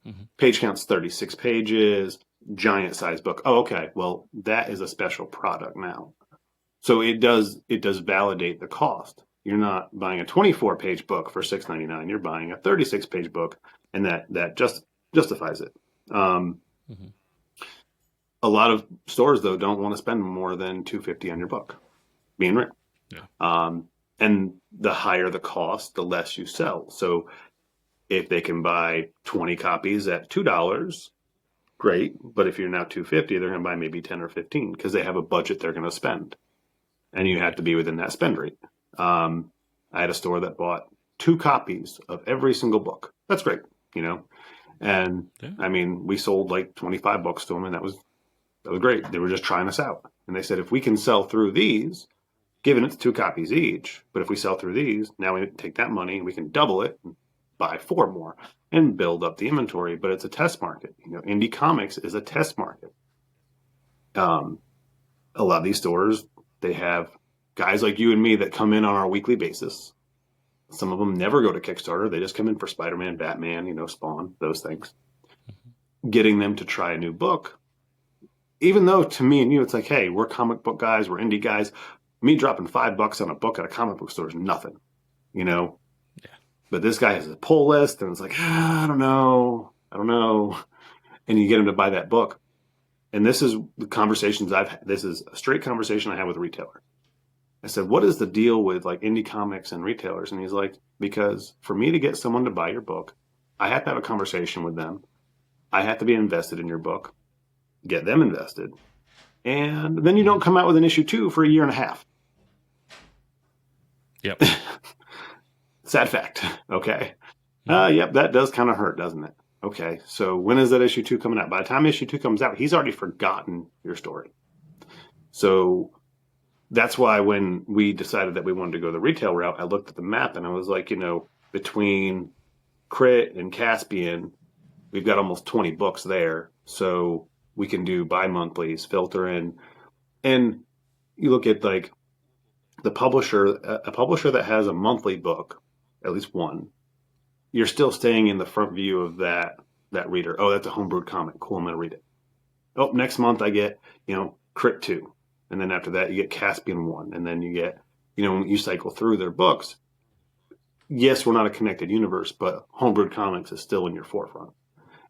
Mm-hmm. Page count's 36 pages, giant size book. Oh, okay. Well, that is a special product now. So it does validate the cost. You're not buying a 24-page book for $6.99. You're buying a 36-page book, and that just justifies it. Mm-hmm. A lot of stores, though, don't want to spend more than $250 on your book being written. Yeah. And the higher the cost, the less you sell. So if they can buy 20 copies at $2, great. But if you're now $250, they're going to buy maybe 10 or 15, because they have a budget they're going to spend, and you have to be within that spend rate. I had a store that bought 2 copies of every single book. That's great, And yeah. I mean, we sold 25 books to them, and that was great. They were just trying us out, and they said, if we can sell through these, given it's 2 copies each, but if we sell through these, now we take that money and we can double it and buy 4 more and build up the inventory. But it's a test market. Indie comics is a test market. A lot of these stores, they have guys like you and me that come in on our weekly basis. Some of them never go to Kickstarter. They just come in for Spider-Man, Batman, Spawn, those things. Mm-hmm. Getting them to try a new book, even though to me and you, it's like, hey, we're comic book guys, we're indie guys. Me dropping $5 on a book at a comic book store is nothing, Yeah. But this guy has a pull list, and it's like, I don't know. And you get him to buy that book. And this is the conversations this is a straight conversation I have with a retailer. I said, what is the deal with indie comics and retailers? And he's like, because for me to get someone to buy your book, I have to have a conversation with them. I have to be invested in your book, get them invested. And then you don't come out with an issue 2 for a year and a half. Yep. Sad fact. Okay. Yep, that does kind of hurt, doesn't it? Okay, so when is that issue 2 coming out? By the time issue 2 comes out, he's already forgotten your story. So that's why when we decided that we wanted to go the retail route, I looked at the map and I was like, between Crit and Caspian, we've got almost 20 books there. So we can do bi-monthlies, filter in. And you look at the publisher, a publisher that has a monthly book, at least one, you're still staying in the front view of that reader. Oh, that's a Homebrewed comic. Cool, I'm going to read it. Oh, next month I get, Crit 2. And then after that, you get Caspian 1. And then you get, when you cycle through their books, yes, we're not a connected universe, but Homebrewed Comics is still in your forefront.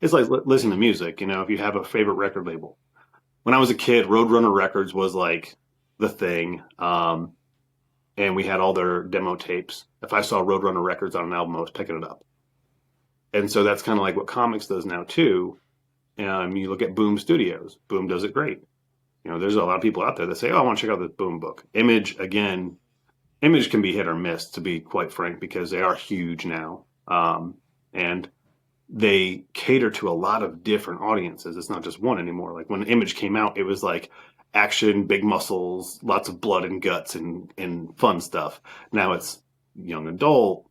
It's like listening to music. If you have a favorite record label, when I was a kid, Roadrunner Records was like the thing. And we had all their demo tapes. If I saw Roadrunner Records on an album, I was picking it up. And so that's kind of like what comics does now too. You look at Boom Studios. Boom does it great. There's a lot of people out there that say, "Oh, I want to check out this Boom book." Image, again, Image can be hit or miss, to be quite frank, because they are huge now, and they cater to a lot of different audiences. It's not just one anymore. Like when Image came out, it was like action, big muscles, lots of blood and guts and fun stuff. Now it's young adult.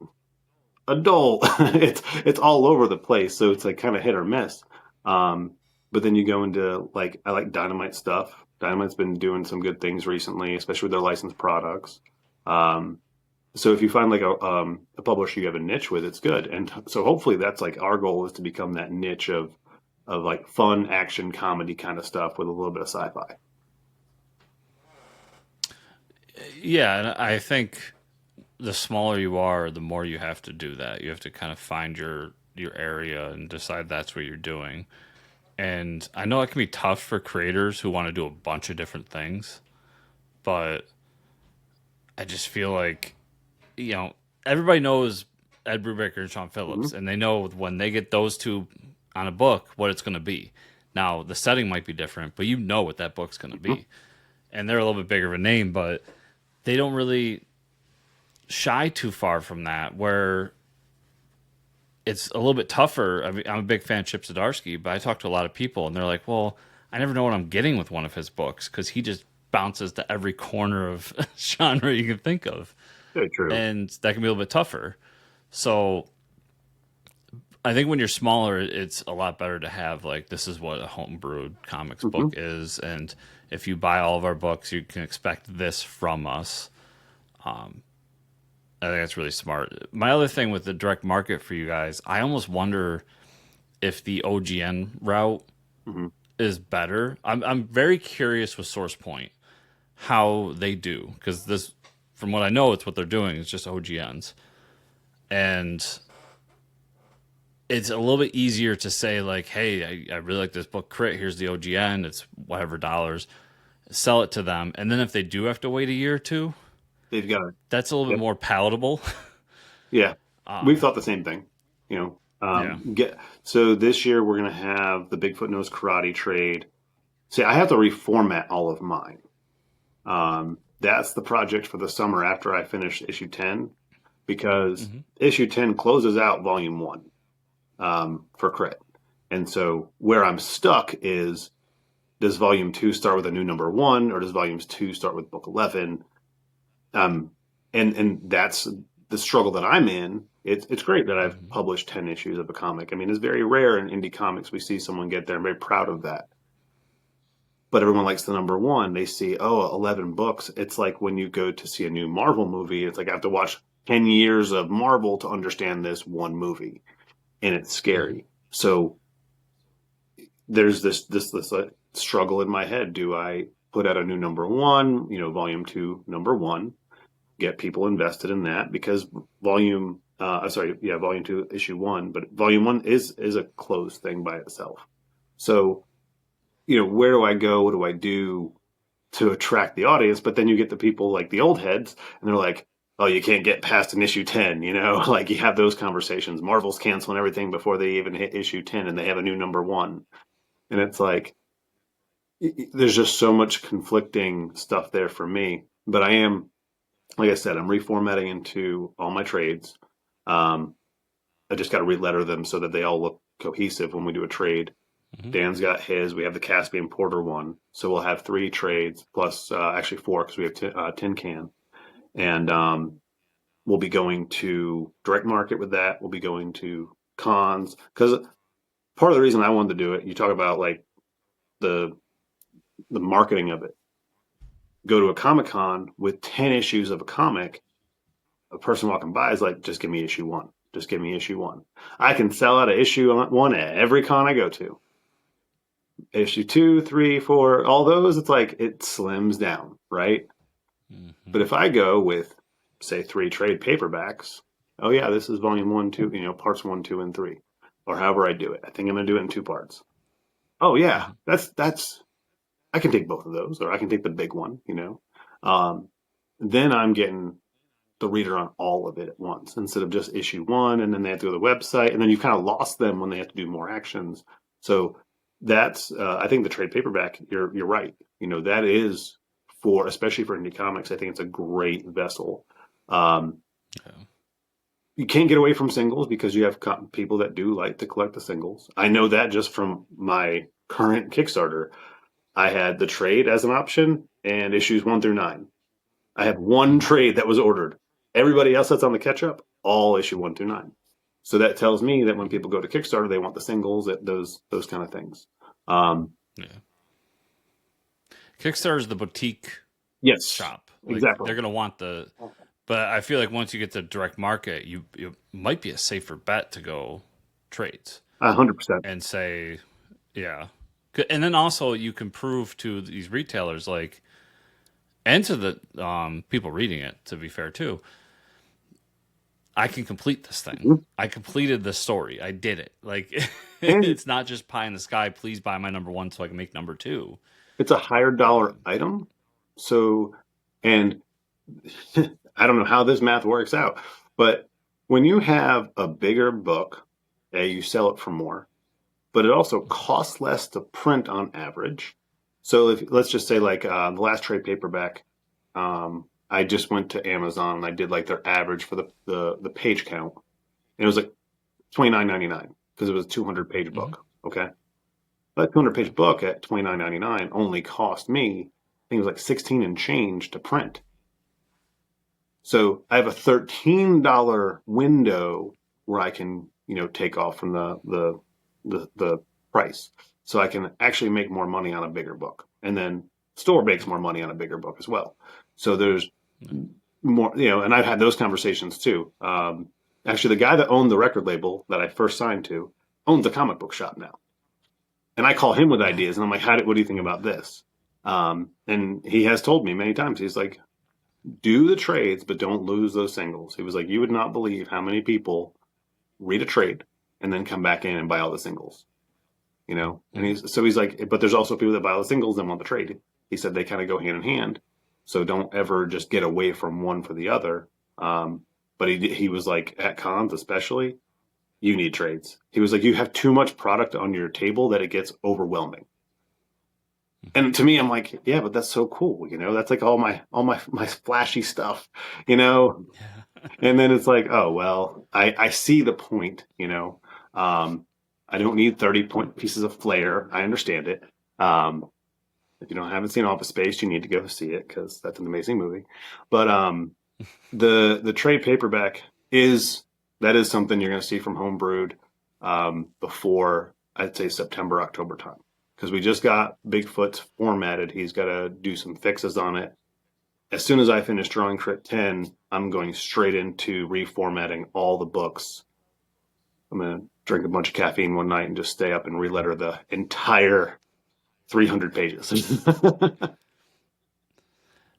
It's all over the place. So it's like kind of hit or miss. But then you go into like I like Dynamite stuff. Dynamite's been doing some good things recently, especially with their licensed products. Um, so if you find like a publisher you have a niche with, it's good. And so hopefully that's like our goal is to become that niche of like fun action comedy kind of stuff with a little bit of sci-fi. Yeah, and I think the smaller you are, the more you have to do that. You have to kind of find your area and decide that's what you're doing. And I know it can be tough for creators who want to do a bunch of different things, but I just feel like, everybody knows Ed Brubaker and Sean Mm-hmm. Phillips, and they know when they get those two on a book what it's going to be. Now, the setting might be different, but you know what that book's going to Mm-hmm. be. And they're a little bit bigger of a name, but they don't really shy too far from that, where it's a little bit tougher. I mean, I'm a big fan of Chip Zdarsky, but I talk to a lot of people, and they're like, well, I never know what I'm getting with one of his books because he just bounces to every corner of genre you can think of. Very true. And that can be a little bit tougher. So I think when you're smaller, it's a lot better to have like, this is what a Homebrewed Comics Mm-hmm. book is. And if you buy all of our books, you can expect this from us. I think that's really smart. My other thing with the direct market for you guys, I almost wonder if the OGN route Mm-hmm. is better. I'm very curious with SourcePoint how they do, because this, from what I know, it's what they're doing. It's just OGNs, and it's a little bit easier to say like, hey, I really like this book, Crit. Here's the OGN. It's whatever dollars. Sell it to them, and then if they do have to wait a year or two, They've got it. that's a little bit Yep. more palatable. Yeah. We've Um, thought the same thing. You know, yeah. get so this year we're gonna have the Bigfoot Knows Karate trade. See, I have to reformat all of mine. That's the project for the summer after I finish issue 10, because Hmm. issue 10 closes out volume one for Crit. And so where I'm stuck is, does volume two start with a new number one, or does volumes two start with book 11? Um, and that's the struggle that I'm in. It's great that I've Hmm. published 10 issues of a comic. I mean, it's very rare in indie comics we see someone get there. I'm very proud of that. But everyone likes the number one. They see, oh, 11 books. It's like when you go to see a new Marvel movie, it's like I have to watch 10 years of Marvel to understand this one movie. And it's Hmm. scary. So there's this struggle in my head. Do I put out a new number one, volume two, number one, get people invested in that? Because volume two, issue one, but volume one is a closed thing by itself. So, where do I go? What do I do to attract the audience? But then you get the people like the old heads, and they're like, oh, you can't get past an issue 10, like you have those conversations. Marvel's canceling everything before they even hit issue 10 and they have a new number one. And it's like, there's just so much conflicting stuff there for me. But I am, like I said, I'm reformatting into all my trades. Um, I just got to re-letter them so that they all look cohesive when we do a trade. Hmm. Dan's got his. We have the Caspian Porter one, so we'll have three trades plus actually four because we have tin can, and we'll be going to direct market with that. We'll be going to cons because part of the reason I wanted to do it. You talk about like the the marketing of it. Go to a Comic Con with 10 issues of a comic, a person walking by is like, just give me issue one. Just give me issue one. I can sell out an issue one at every con I go to. Issue two, three, four, all those, it's like it slims down, right? But Hmm. if I go with, say, three trade paperbacks, oh yeah, this is volume one, two, parts one, two, and three, or however I do it. I think I'm gonna do it in two parts. Oh yeah, Hmm. that's I can take both of those, or I can take the big one, you know. Um, then I'm getting the reader on all of it at once instead of just issue one, and then they have to go to the website, and then you kind of lost them when they have to do more actions. So that's I think the trade paperback. You're right. You know, that is for, especially for indie comics. I think it's a great vessel. Um, Yeah. you can't get away from singles because you have people that do like to collect the singles. I know that just from my current Kickstarter. I had the trade as an option and issues 1 through 9. I had one Mhm. trade that was ordered. Everybody else that's on the catch up, all issue 1 through 9. So that tells me that when people go to Kickstarter, they want the singles, those kind of things. Um, Yeah. Kickstarter is the boutique yes, shop. Like exactly. they're gonna want the, but I feel like once you get to direct market, it might be a safer bet to go trades 100%. and say, yeah. And then also you can prove to these retailers like, and to the people reading it, to be fair too, I can complete this thing. I completed the story. I did it. Like And it's not just pie in the sky. Please buy my number one so I can make number two. it's a higher dollar item. So, and I don't know how this math works out, but when you have a bigger book, you sell it for more, but it also costs less to print on average. So if let's just say like the last trade paperback, I just went to Amazon and I did like their average for the page count, and it was like 29.99 because it was a 200 page Mm-hmm. book. Okay, that 200 Yeah. page book at 29.99 only cost me, I think it was like 16 and change to print. So I have a $13 window where I can, you know, take off from the price. So I can actually make more money on a bigger book. And then store makes more money on a bigger book as well. So there's more, you know, and I've had those conversations too. Actually, the guy that owned the record label that I first signed to owns a comic book shop now. And I call him with Oh, ideas and I'm like, what do you think about this? And he has told me many times, he's like, do the trades, but don't lose those singles. He was like, you would not believe how many people read a trade and then come back in and buy all the singles, you know? And mhm. he's like, but there's also people that buy all the singles and want the trade. He said they kind of go hand in hand. So don't ever just get away from one for the other. But he was like, at cons, especially, you need trades. He was like, you have too much product on your table that it gets overwhelming. And to me, I'm like, yeah, but that's so cool, you know. That's like all my flashy stuff, you know. Yeah. And then it's like, oh well, I see the point, you know. Um, I don't need 30 pieces of flair. I understand it. Um, if you haven't seen Office Space, you need to go see it because that's an amazing movie. But the trade paperback is something you're going to see from Homebrewed before I'd say September October time because we just got Bigfoot's formatted. He's got to do some fixes on it. As soon as I finish drawing Crit 10, I'm going straight into reformatting all the books. I'm going to drink a bunch of caffeine one night and just stay up and reletter the entire 300 pages.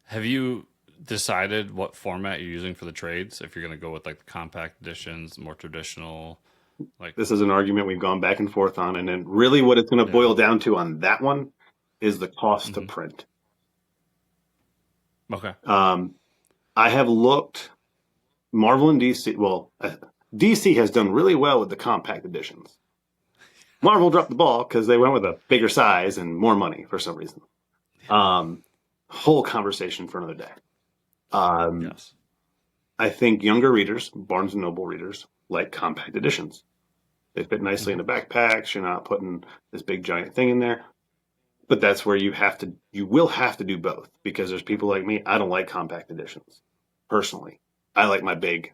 Have you decided what format you're using for the trades? If you're going to go with like the compact editions, more traditional, like This is an argument we've gone back and forth on. And then really what it's going to yeah. boil down to on that one is the cost to Hmm. print. Okay. Um, I have looked, Marvel and DC, well, DC has done really well with the compact editions. Marvel dropped the ball because they went with a bigger size and more money for some reason. Um, whole conversation for another day. Um, Yes. I think younger readers, Barnes and Noble readers, like compact editions. They fit nicely in Hmm. the backpacks. You're not putting this big giant thing in there. But that's where you will have to do both because there's people like me. I don't like compact editions personally. I like my big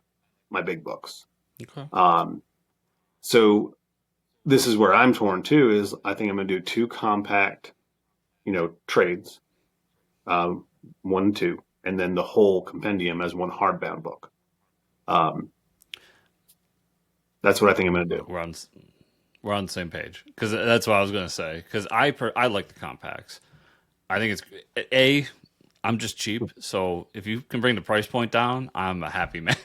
books. Okay. Um, so this is where I'm torn too. Is I think I'm going to do two compact, trades, um, 1 and 2, and then the whole compendium as one hardbound book. Um, that's what I think I'm going to do. We're on the same page because that's what I was going to say. Because I like the compacts. I think it's a. I'm just cheap, so if you can bring the price point down, I'm a happy man.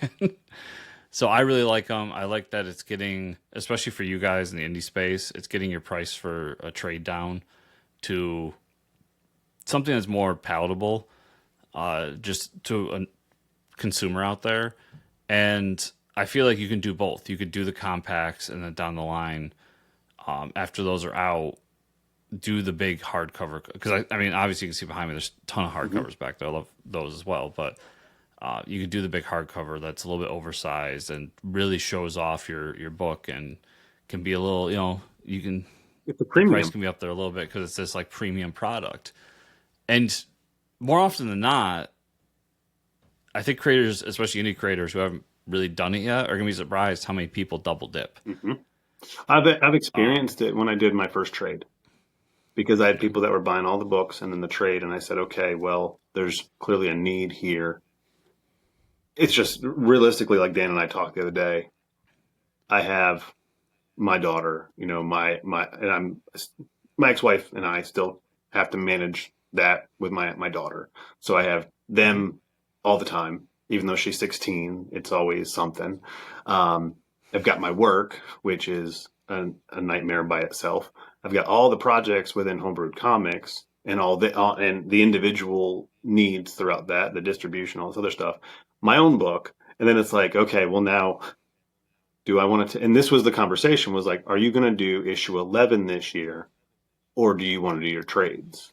So I really like them. I like that it's getting, especially for you guys in the indie space, it's getting your price for a trade down to something that's more palatable, just to a consumer out there. And I feel like you can do both. You could do the compacts, and then down the line, after those are out, do the big hardcover. Because I mean, obviously you can see behind me, there's a ton of hardcovers back there. I love those as well. But you could do the big hardcover that's a little bit oversized and really shows off your book, and can be a little, you can, It's a the price premium. can be up there a little bit because it's this like premium product. And more often than not, I think creators, especially indie creators who haven't really done it yet, are going to be surprised how many people double dip. Hmm. I've Um, experienced it when I did my first trade, because I had yeah. people that were buying all the books and then the trade, and I said, okay, well, there's clearly a need here. It's just realistically, like Dan and I talked the other day, I have my daughter, and my ex-wife and I still have to manage that with my daughter. So I have Mhm. them all the time, even though she's 16, it's always something. Um, I've got my work, which is a nightmare by itself. I've got all the projects within Homebrewed Comics and and the individual needs throughout that, the distribution, all this other stuff. My own book, and then it's like, okay, well now, do I want to? And this was the conversation, was like, are you going to do issue 11 this year, or do you want to do your trades?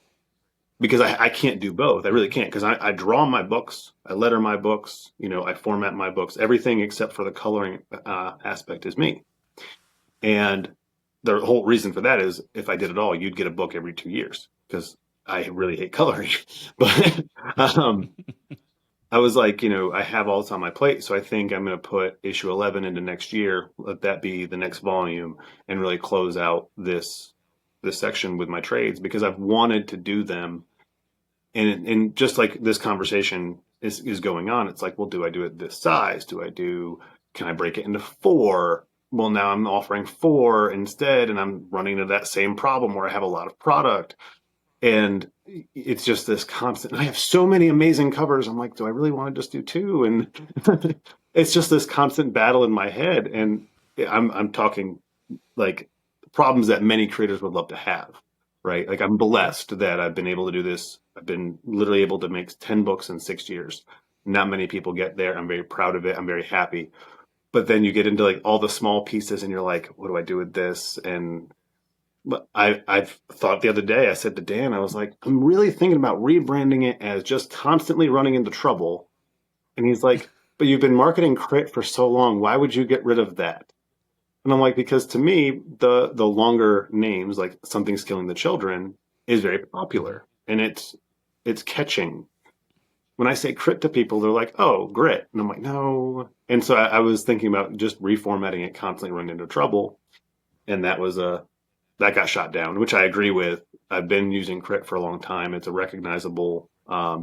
Because I can't do both. I really can't, because I draw my books, I letter my books, I format my books. Everything except for the coloring aspect is me. And the whole reason for that is, if I did it all, you'd get a book every 2 years, because I really hate coloring. But I was like, I have all this on my plate, so I think I'm going to put issue 11 into next year. Let that be the next volume, and really close out this section with my trades, because I've wanted to do them. And just like this conversation is going on, it's like, well, do I do it this size? Can I break it into four? Well, now I'm offering four instead, and I'm running into that same problem where I have a lot of product. And it's just this constant. I have so many amazing covers. I'm like, do I really want to just do two? And it's just this constant battle in my head. And I'm talking like problems that many creators would love to have, right? Like, I'm Yeah. blessed that I've been able to do this. I've been literally able to make 10 books in 6 years. Not many people get there. I'm very proud of it. I'm very happy. But then you get into like all the small pieces, and you're like, what do I do with this? And but I've thought the other day, I said to Dan, I was like, I'm really thinking about rebranding it as just constantly running into trouble. And he's like, but you've been marketing crit for so long. Why would you get rid of that? And I'm like, because to me, the longer names, like Something's Killing the Children, is very Mhm. popular, and it's catching. When I say crit to people, they're like, oh, grit. And I'm like, no. And so I was thinking about just reformatting it, constantly running into trouble. And that got shot down, which I agree with. I've been using crit for a long time. It's a recognizable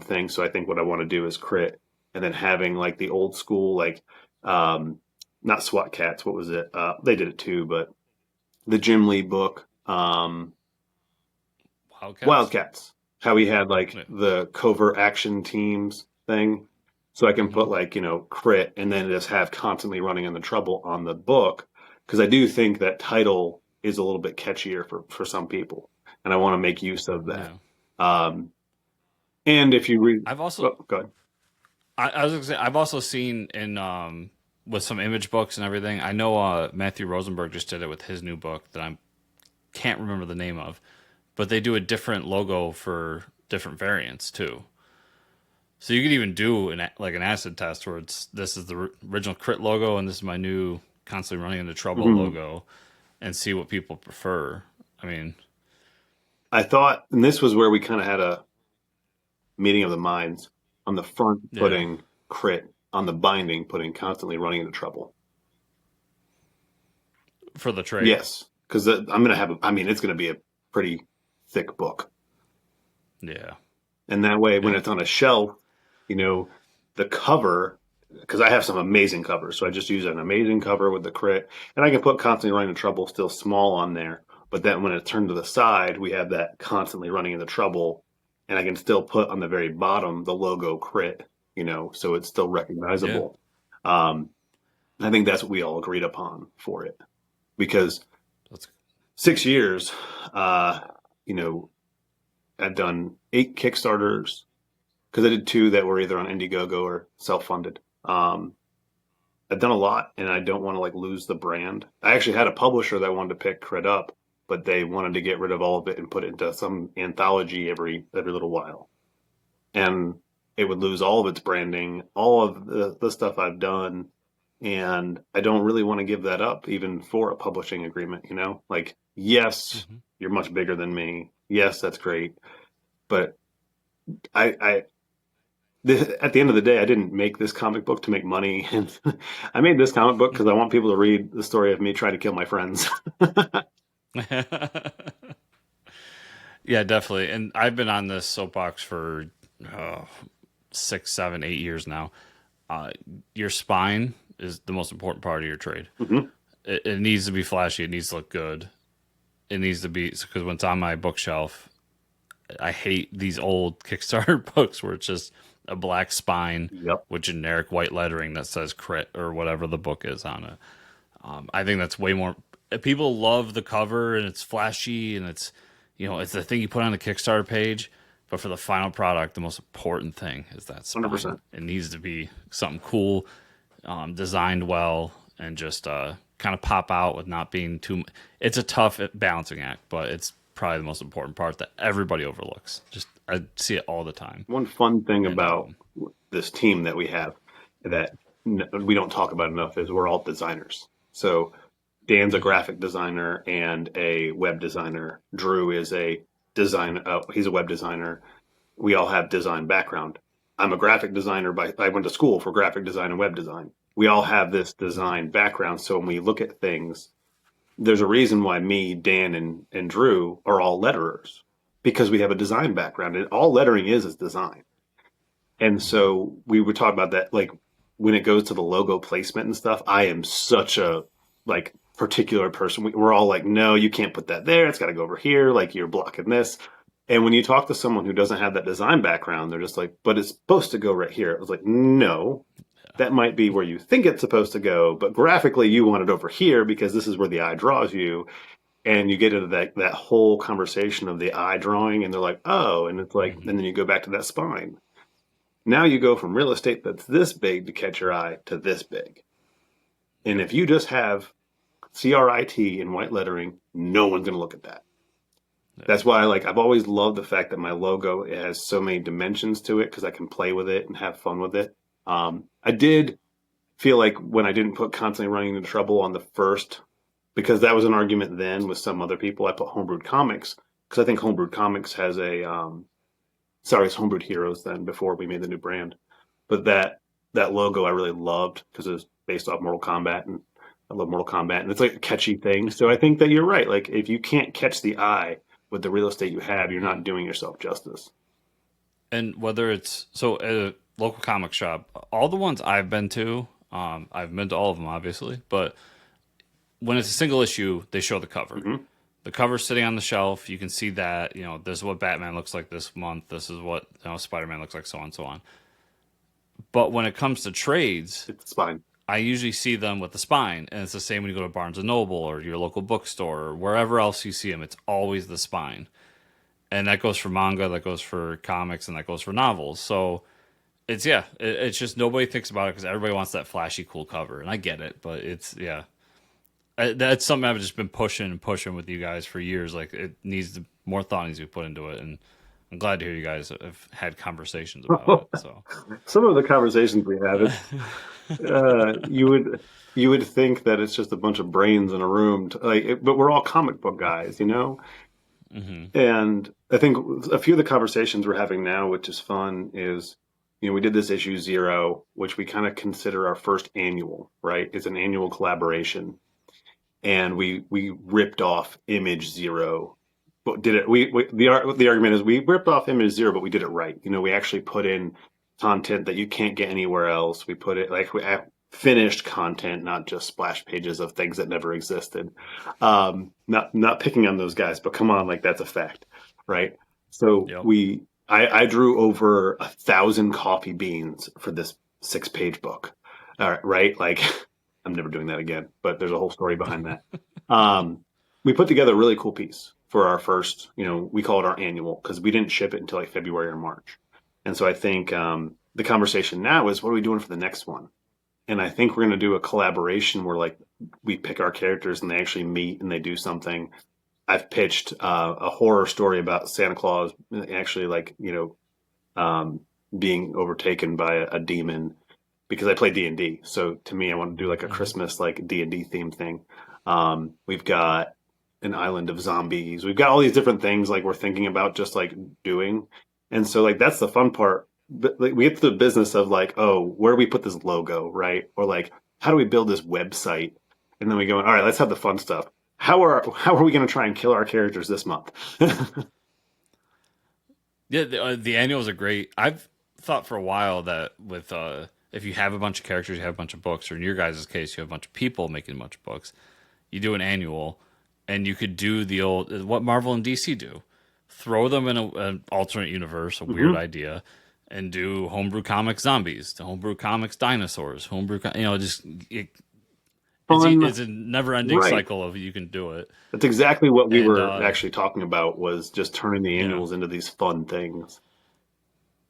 thing. So I think what I want to do is crit, and then having like the old school, like, um, not SWAT cats. What was it? They did it too, but the Jim Lee book, Wildcats. Wildcats, how he had like Yeah. the covert action teams thing. So I can Hmm. put like, crit, and then just have constantly running in the trouble on the book. Because I do think that title is a little bit catchier for some people. And I want to make use of that. Yeah. Um, and if you read, I've also, oh, go ahead. I was gonna say, I've also seen in with some image books and everything. I know Matthew Rosenberg just did it with his new book that I can't remember the name of, but they do a different logo for different variants too. So you could even do like an acid test where this is the original crit logo, and this is my new constantly running into trouble Mhm. logo, and see what people prefer. I mean, I thought, and this was where we kind of had a meeting of the minds, on the front yeah, putting crit, on the binding putting constantly running into trouble. for the trade. Yes, because I'm going to have, I mean, it's going to be a pretty thick book. Yeah, And that way, when yeah, it's on a shelf, you know, the cover, because I have some amazing covers. So I just use an amazing cover with the crit, and I can put constantly running into trouble still small on there. But then when it's turned to the side, we have that constantly running into trouble. And I can still put on the very bottom the logo crit, so it's still yeah. recognizable. Um, I think that's what we all agreed upon for it, because That's 6 years, uh, you know, I've done 8 Kickstarters because I did 2 that were either on Indiegogo or self-funded. I've done a lot, and I don't want to like lose the brand. I actually had a publisher that wanted to pick Crit up, but they wanted to get rid of all of it and put it into some anthology every little while, and it would lose all of its branding, all of the stuff I've done, and I don't really want to give that up, even for a publishing agreement. You know, like yes, you're much bigger than me. Yes, that's great, but I at the end of the day, I didn't make this comic book to make money. And I made this comic book because I want people to read the story of me trying to kill my friends. Yeah, definitely. And I've been on this soapbox for 6, 7, 8 years now. Your spine is the most important part of your trade. Mm-hmm. It needs to be flashy. It needs to look good. It needs to be, because when it's on my bookshelf, I hate these old Kickstarter books where it's just a black spine with generic white lettering that says Crit or whatever the book is on it. I think that's way more. People love the cover and it's flashy and it's, you know, it's the thing you put on the Kickstarter page. But for the final product, the most important thing is that spine. 100%. It needs to be something cool, designed well, and just kind of pop out with not being too. It's a tough balancing act, but it's probably the most important part that everybody overlooks. Just I see it all the time. One fun thing about this team that we have that we don't talk about enough is we're all designers. So Dan's a graphic designer and a web designer. Drew is a designer. He's a web designer. We all have design background. I'm a graphic designer. I went to school for graphic design and web design. We all have this design background. So when we look at things, there's a reason why me, Dan, and Drew are all letterers, because we have a design background, and all lettering is design. And so we would talk about that, like when it goes to the logo placement and stuff. I am such a like particular person. We're all like, no, you can't put that there. It's got to go over here. Like you're blocking this. And when you talk to someone who doesn't have that design background, they're just like, but it's supposed to go right here. It was like, no, that might be where you think it's supposed to go, but graphically you want it over here because this is where the eye draws you. And you get into that whole conversation of the eye drawing, and they're like, oh, and it's like, and then you go back to that spine. Now you go from real estate that's this big to catch your eye to this big. And if you just have CRIT in white lettering, no one's going to look at that. That's why I've always loved the fact that my logo has so many dimensions to it, because I can play with it and have fun with it. I did feel like when I didn't put constantly running into trouble on the first, because that was an argument then with some other people, I put Homebrewed Comics, because I think Homebrewed Comics has it's Homebrewed Heroes then, before we made the new brand. But that logo I really loved because it was based off Mortal Kombat, and I love Mortal Kombat, and it's like a catchy thing. So I think that you're right. Like if you can't catch the eye with the real estate you have, you're not doing yourself justice. And whether it's a local comic shop, all the ones I've been to, I've been to all of them obviously, but when it's a single issue, they show the cover. Mm-hmm. The cover's sitting on the shelf. You can see that, you know, this is what Batman looks like this month. This is what, you know, Spider-Man looks like, so on and so on. But when it comes to trades, it's the spine. I usually see them with the spine, and it's the same when you go to Barnes & Noble or your local bookstore or wherever else you see them. It's always the spine. And that goes for manga, that goes for comics, and that goes for novels. So it's just nobody thinks about it because everybody wants that flashy, cool cover. And I get it, but that's something I've just been pushing with you guys for years. Like more thought needs to be put into it, and I'm glad to hear you guys have had conversations about it. So some of the conversations we have, you would think that it's just a bunch of brains in a room, but we're all comic book guys, you know. Mm-hmm. And I think a few of the conversations we're having now, which is fun, is, you know, we did this issue 0, which we kind of consider our first annual, right? It's an annual collaboration. And we ripped off Image 0, but did it? The argument is we ripped off Image 0, but we did it right. You know, we actually put in content that you can't get anywhere else. We put it finished content, not just splash pages of things that never existed. Not picking on those guys, but come on, like that's a fact, right? So yep. I drew over 1,000 coffee beans for this 6-page book, right? Like. I'm never doing that again, but there's a whole story behind that. We put together a really cool piece for our first, we call it our annual because we didn't ship it until like February or March. And so I think the conversation now is, what are we doing for the next one? And I think we're going to do a collaboration where like we pick our characters and they actually meet and they do something. I've pitched a horror story about Santa Claus actually being overtaken by a demon because I play D&D. So to me, I want to do like a Christmas like D&D themed thing. We've got an island of zombies. We've got all these different things like we're thinking about just like doing. And so like that's the fun part. But like, we get to the business of like, oh, where do we put this logo, right? Or like, how do we build this website? And then we go, all right, let's have the fun stuff. How are we going to try and kill our characters this month? Yeah, the annuals are great. I've thought for a while that with if you have a bunch of characters, you have a bunch of books, or in your guys' case, you have a bunch of people making a bunch of books. You do an annual, and you could do the old what Marvel and DC do: throw them in an alternate universe, a weird idea, and do Homebrew Comics zombies, to Homebrew Comics dinosaurs, it's a never-ending cycle of you can do it. That's exactly what we were actually talking about, was just turning the annuals into these fun things.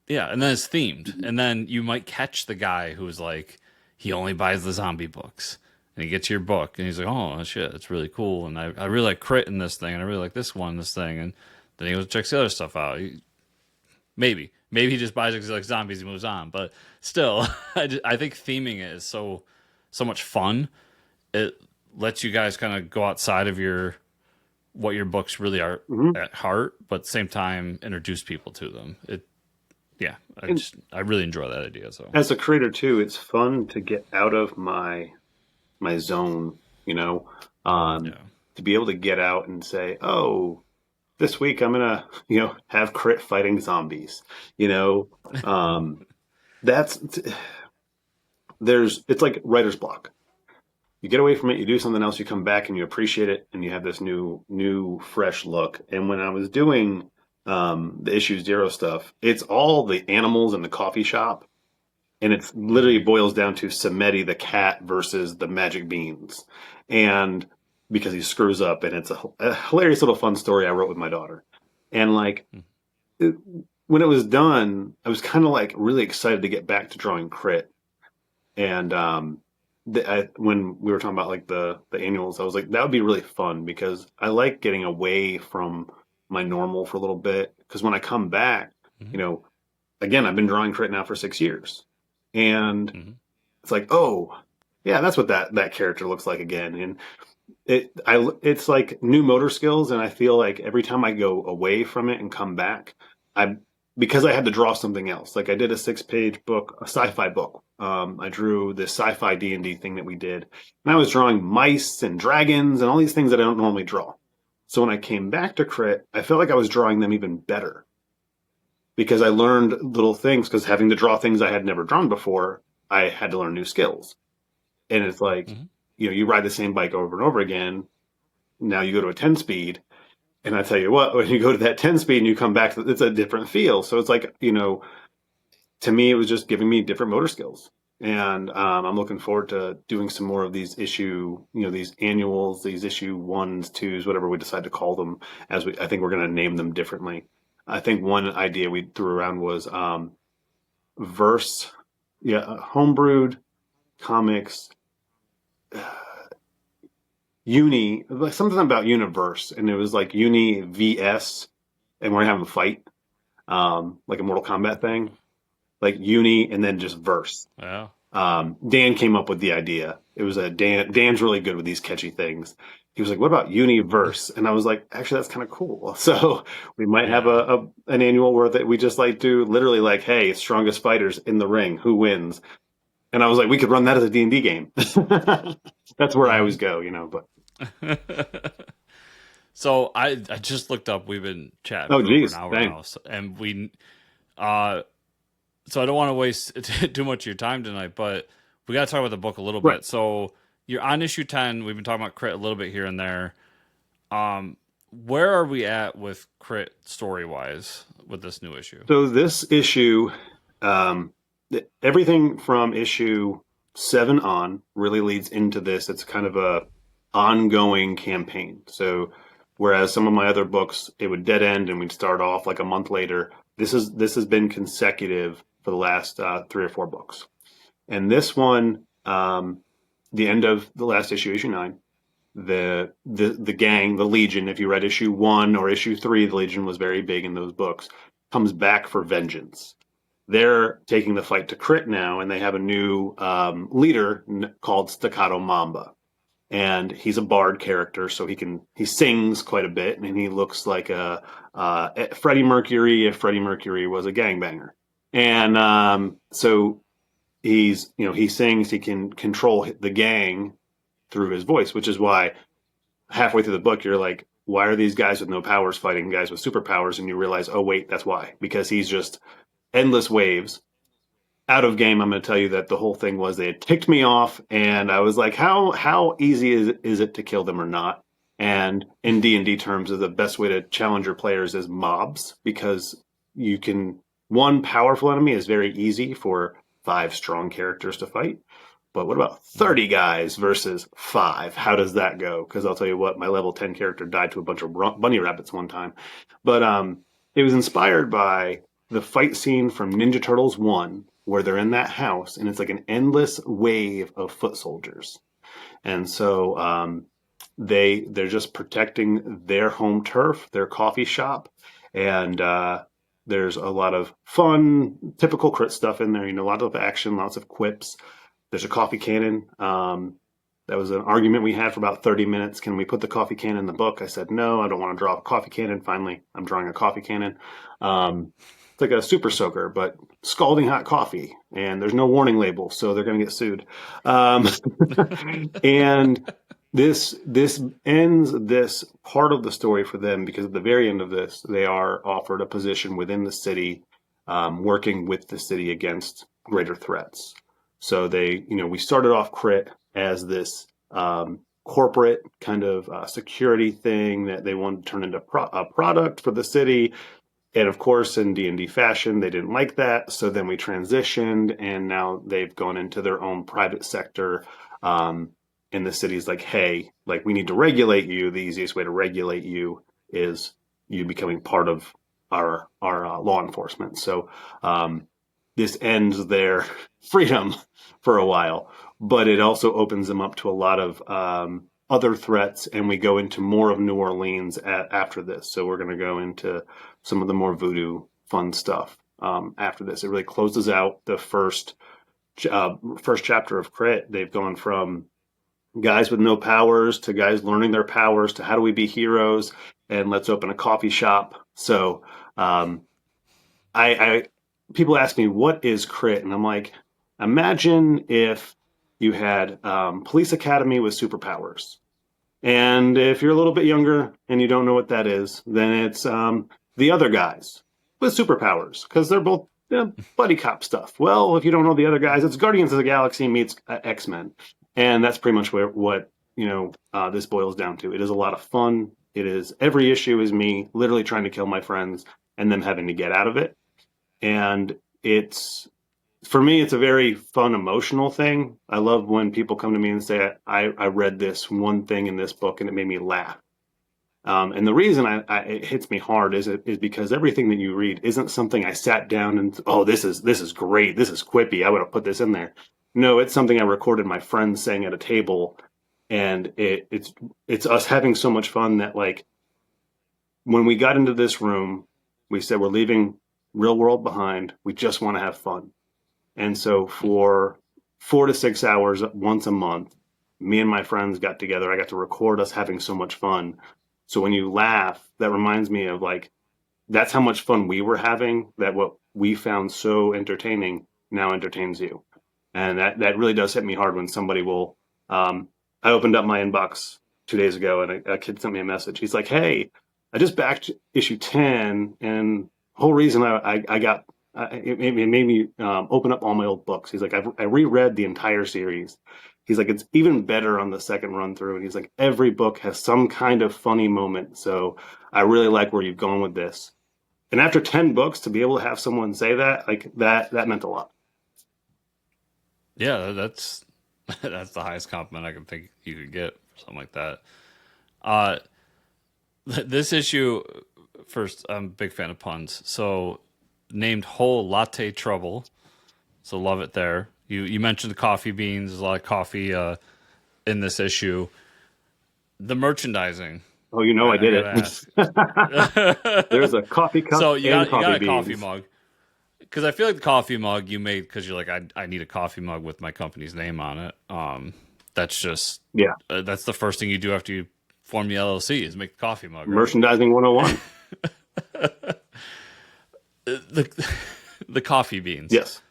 Yeah, and then it's themed. And then you might catch the guy who's like, he only buys the zombie books. And he gets your book, and he's like, oh, shit, it's really cool. And I really like Crit in this thing, and I really like this one, this thing. And then he goes and checks the other stuff out. Maybe he just buys it because he likes zombies and moves on. But still, I think theming it is so much fun. It lets you guys kind of go outside of what your books really are at heart, but at the same time introduce people to them. I really enjoy that idea. So as a creator too, it's fun to get out of my zone, to be able to get out and say, oh, this week I'm gonna have Crit fighting zombies. It's like writer's block. You get away from it, you do something else, you come back and you appreciate it, and you have this new fresh look. And when I was doing the issue 0 stuff, it's all the animals in the coffee shop, and it literally boils down to Samedi the cat versus the magic beans, and because he screws up, and it's a hilarious little fun story I wrote with my daughter. And like when it was done, I was kind of like really excited to get back to drawing Crit. And when we were talking about like the annuals, I was like, that would be really fun because I like getting away from my normal for a little bit. Because when I come back, again, I've been drawing Crit now for 6 years, and it's like, oh, yeah, that's what that character looks like again. And it's like new motor skills, and I feel like every time I go away from it and come back, because I had to draw something else. Like I did a 6-page book, a sci-fi book. I drew this sci-fi D&D thing that we did, and I was drawing mice and dragons and all these things that I don't normally draw. So when I came back to Crit, I felt like I was drawing them even better because I learned little things. Because having to draw things I had never drawn before, I had to learn new skills. And it's like, you ride the same bike over and over again. Now you go to a 10-speed. And I tell you what, when you go to that 10-speed and you come back, it's a different feel. So it's like, to me, it was just giving me different motor skills. And I'm looking forward to doing some more of these these annuals, these issue 1s, 2s, whatever we decide to call them. I think we're going to name them differently. I think one idea we threw around was Homebrewed Comics, Uni, like something about Universe, and it was like Uni VS, and we're having a fight, like a Mortal Kombat thing, like Uni and then just Verse. Yeah. Dan came up with the idea. It was Dan's really good with these catchy things. He was like, "What about Universe?" And I was like, "Actually, that's kind of cool." So we might have an annual where we just like do literally like, "Hey, strongest fighters in the ring, who wins?" And I was like, we could run that as a D&D game. That's where I always go, but. So I just looked up. We've been chatting for an hour now, and so I don't want to waste too much of your time tonight, but we got to talk about the book a little bit. So you're on issue 10. We've been talking about Crit a little bit here and there. Where are we at with Crit story-wise with this new issue? So this issue, everything from issue 7 on really leads into this. It's kind of a ongoing campaign. So Whereas some of my other books, it would dead end and we'd start off like a month later. This has been consecutive for the last 3 or 4 books. And this one, the end of the last issue, issue 9, the gang, the Legion, if you read issue 1 or issue 3, the Legion was very big in those books, comes back for vengeance. They're taking the fight to Crit now, and they have a new leader called Staccato Mamba. And he's a bard character, so he sings quite a bit, and he looks like a Freddie Mercury if Freddie Mercury was a gangbanger. And so he sings, he can control the gang through his voice, which is why halfway through the book you're like, why are these guys with no powers fighting guys with superpowers? And you realize, oh wait, that's why, because he's just endless waves. Out of game, I'm going to tell you that the whole thing was they had ticked me off, and I was like, how easy is it to kill them or not? And in D&D terms, the best way to challenge your players is mobs, because you can, one powerful enemy is very easy for 5 strong characters to fight. But what about 30 guys versus 5? How does that go? Because I'll tell you what, my level 10 character died to a bunch of bunny rabbits one time. But it was inspired by the fight scene from Ninja Turtles 1, where they're in that house, and it's like an endless wave of foot soldiers. And so they're just protecting their home turf, their coffee shop, and there's a lot of fun, typical Crit stuff in there. A lot of action, lots of quips. There's a coffee cannon. That was an argument we had for about 30 minutes. Can we put the coffee cannon in the book? I said, no, I don't want to draw a coffee cannon. Finally, I'm drawing a coffee cannon. It's like a super soaker, but scalding hot coffee. And there's no warning label, so they're going to get sued. And this ends this part of the story for them, because at the very end of this, they are offered a position within the city, working with the city against greater threats. So we started off Crit as this corporate kind of security thing that they wanted to turn into a product for the city. And of course, in D&D fashion, they didn't like that. So then we transitioned, and now they've gone into their own private sector. And the city's like, hey, like, we need to regulate you. The easiest way to regulate you is you becoming part of our law enforcement. So this ends their freedom for a while, but it also opens them up to a lot of other threats, and we go into more of New Orleans after this. So we're going to go into some of the more voodoo fun stuff after this. It really closes out the first chapter of Crit. They've gone from guys with no powers to guys learning their powers to how do we be heroes, and let's open a coffee shop. So people ask me, what is Crit? And I'm like, imagine if you had Police Academy with superpowers. And if you're a little bit younger and you don't know what that is, then it's the other guys with superpowers, because they're both buddy cop stuff. Well, if you don't know the other guys, it's Guardians of the Galaxy meets X-Men. And that's pretty much what this boils down to. It is a lot of fun. It is, every issue is me literally trying to kill my friends and them having to get out of it. And for me, it's a very fun, emotional thing. I love when people come to me and say, I read this one thing in this book and it made me laugh. And the reason it hits me hard is because everything that you read isn't something I sat down and, oh, this is great, this is quippy, I would have put this in there. No, it's something I recorded my friends saying at a table, and it's us having so much fun that, like, when we got into this room, we said we're leaving real world behind. We just want to have fun. And so for 4 to 6 hours once a month, me and my friends got together. I got to record us having so much fun. So when you laugh, that reminds me of, like, that's how much fun we were having, that what we found so entertaining now entertains you. And that really does hit me hard when somebody will, I opened up my inbox 2 days ago, and a kid sent me a message. He's like, hey, I just backed issue 10, and the whole reason I got, it made me open up all my old books. He's like, I reread the entire series. He's like, it's even better on the second run through. And he's like, every book has some kind of funny moment. So I really like where you've gone with this. And after 10 books, to be able to have someone say that, like, that meant a lot. Yeah, that's the highest compliment I can think you could get for something like that. This issue, first, I'm a big fan of puns. So, named Whole Latte Trouble. So, love it there. You mentioned the coffee beans. There's a lot of coffee in this issue. The merchandising. Oh, you know I I did gotta it. There's ask. a coffee cup So and you coffee got a coffee beans. mug because I feel like the coffee mug you made because you're like I need a coffee mug with my company's name on it. That's just Yeah, that's the first thing you do after you form the LLC is make the coffee mug, right? merchandising 101. The the coffee beans. Yes.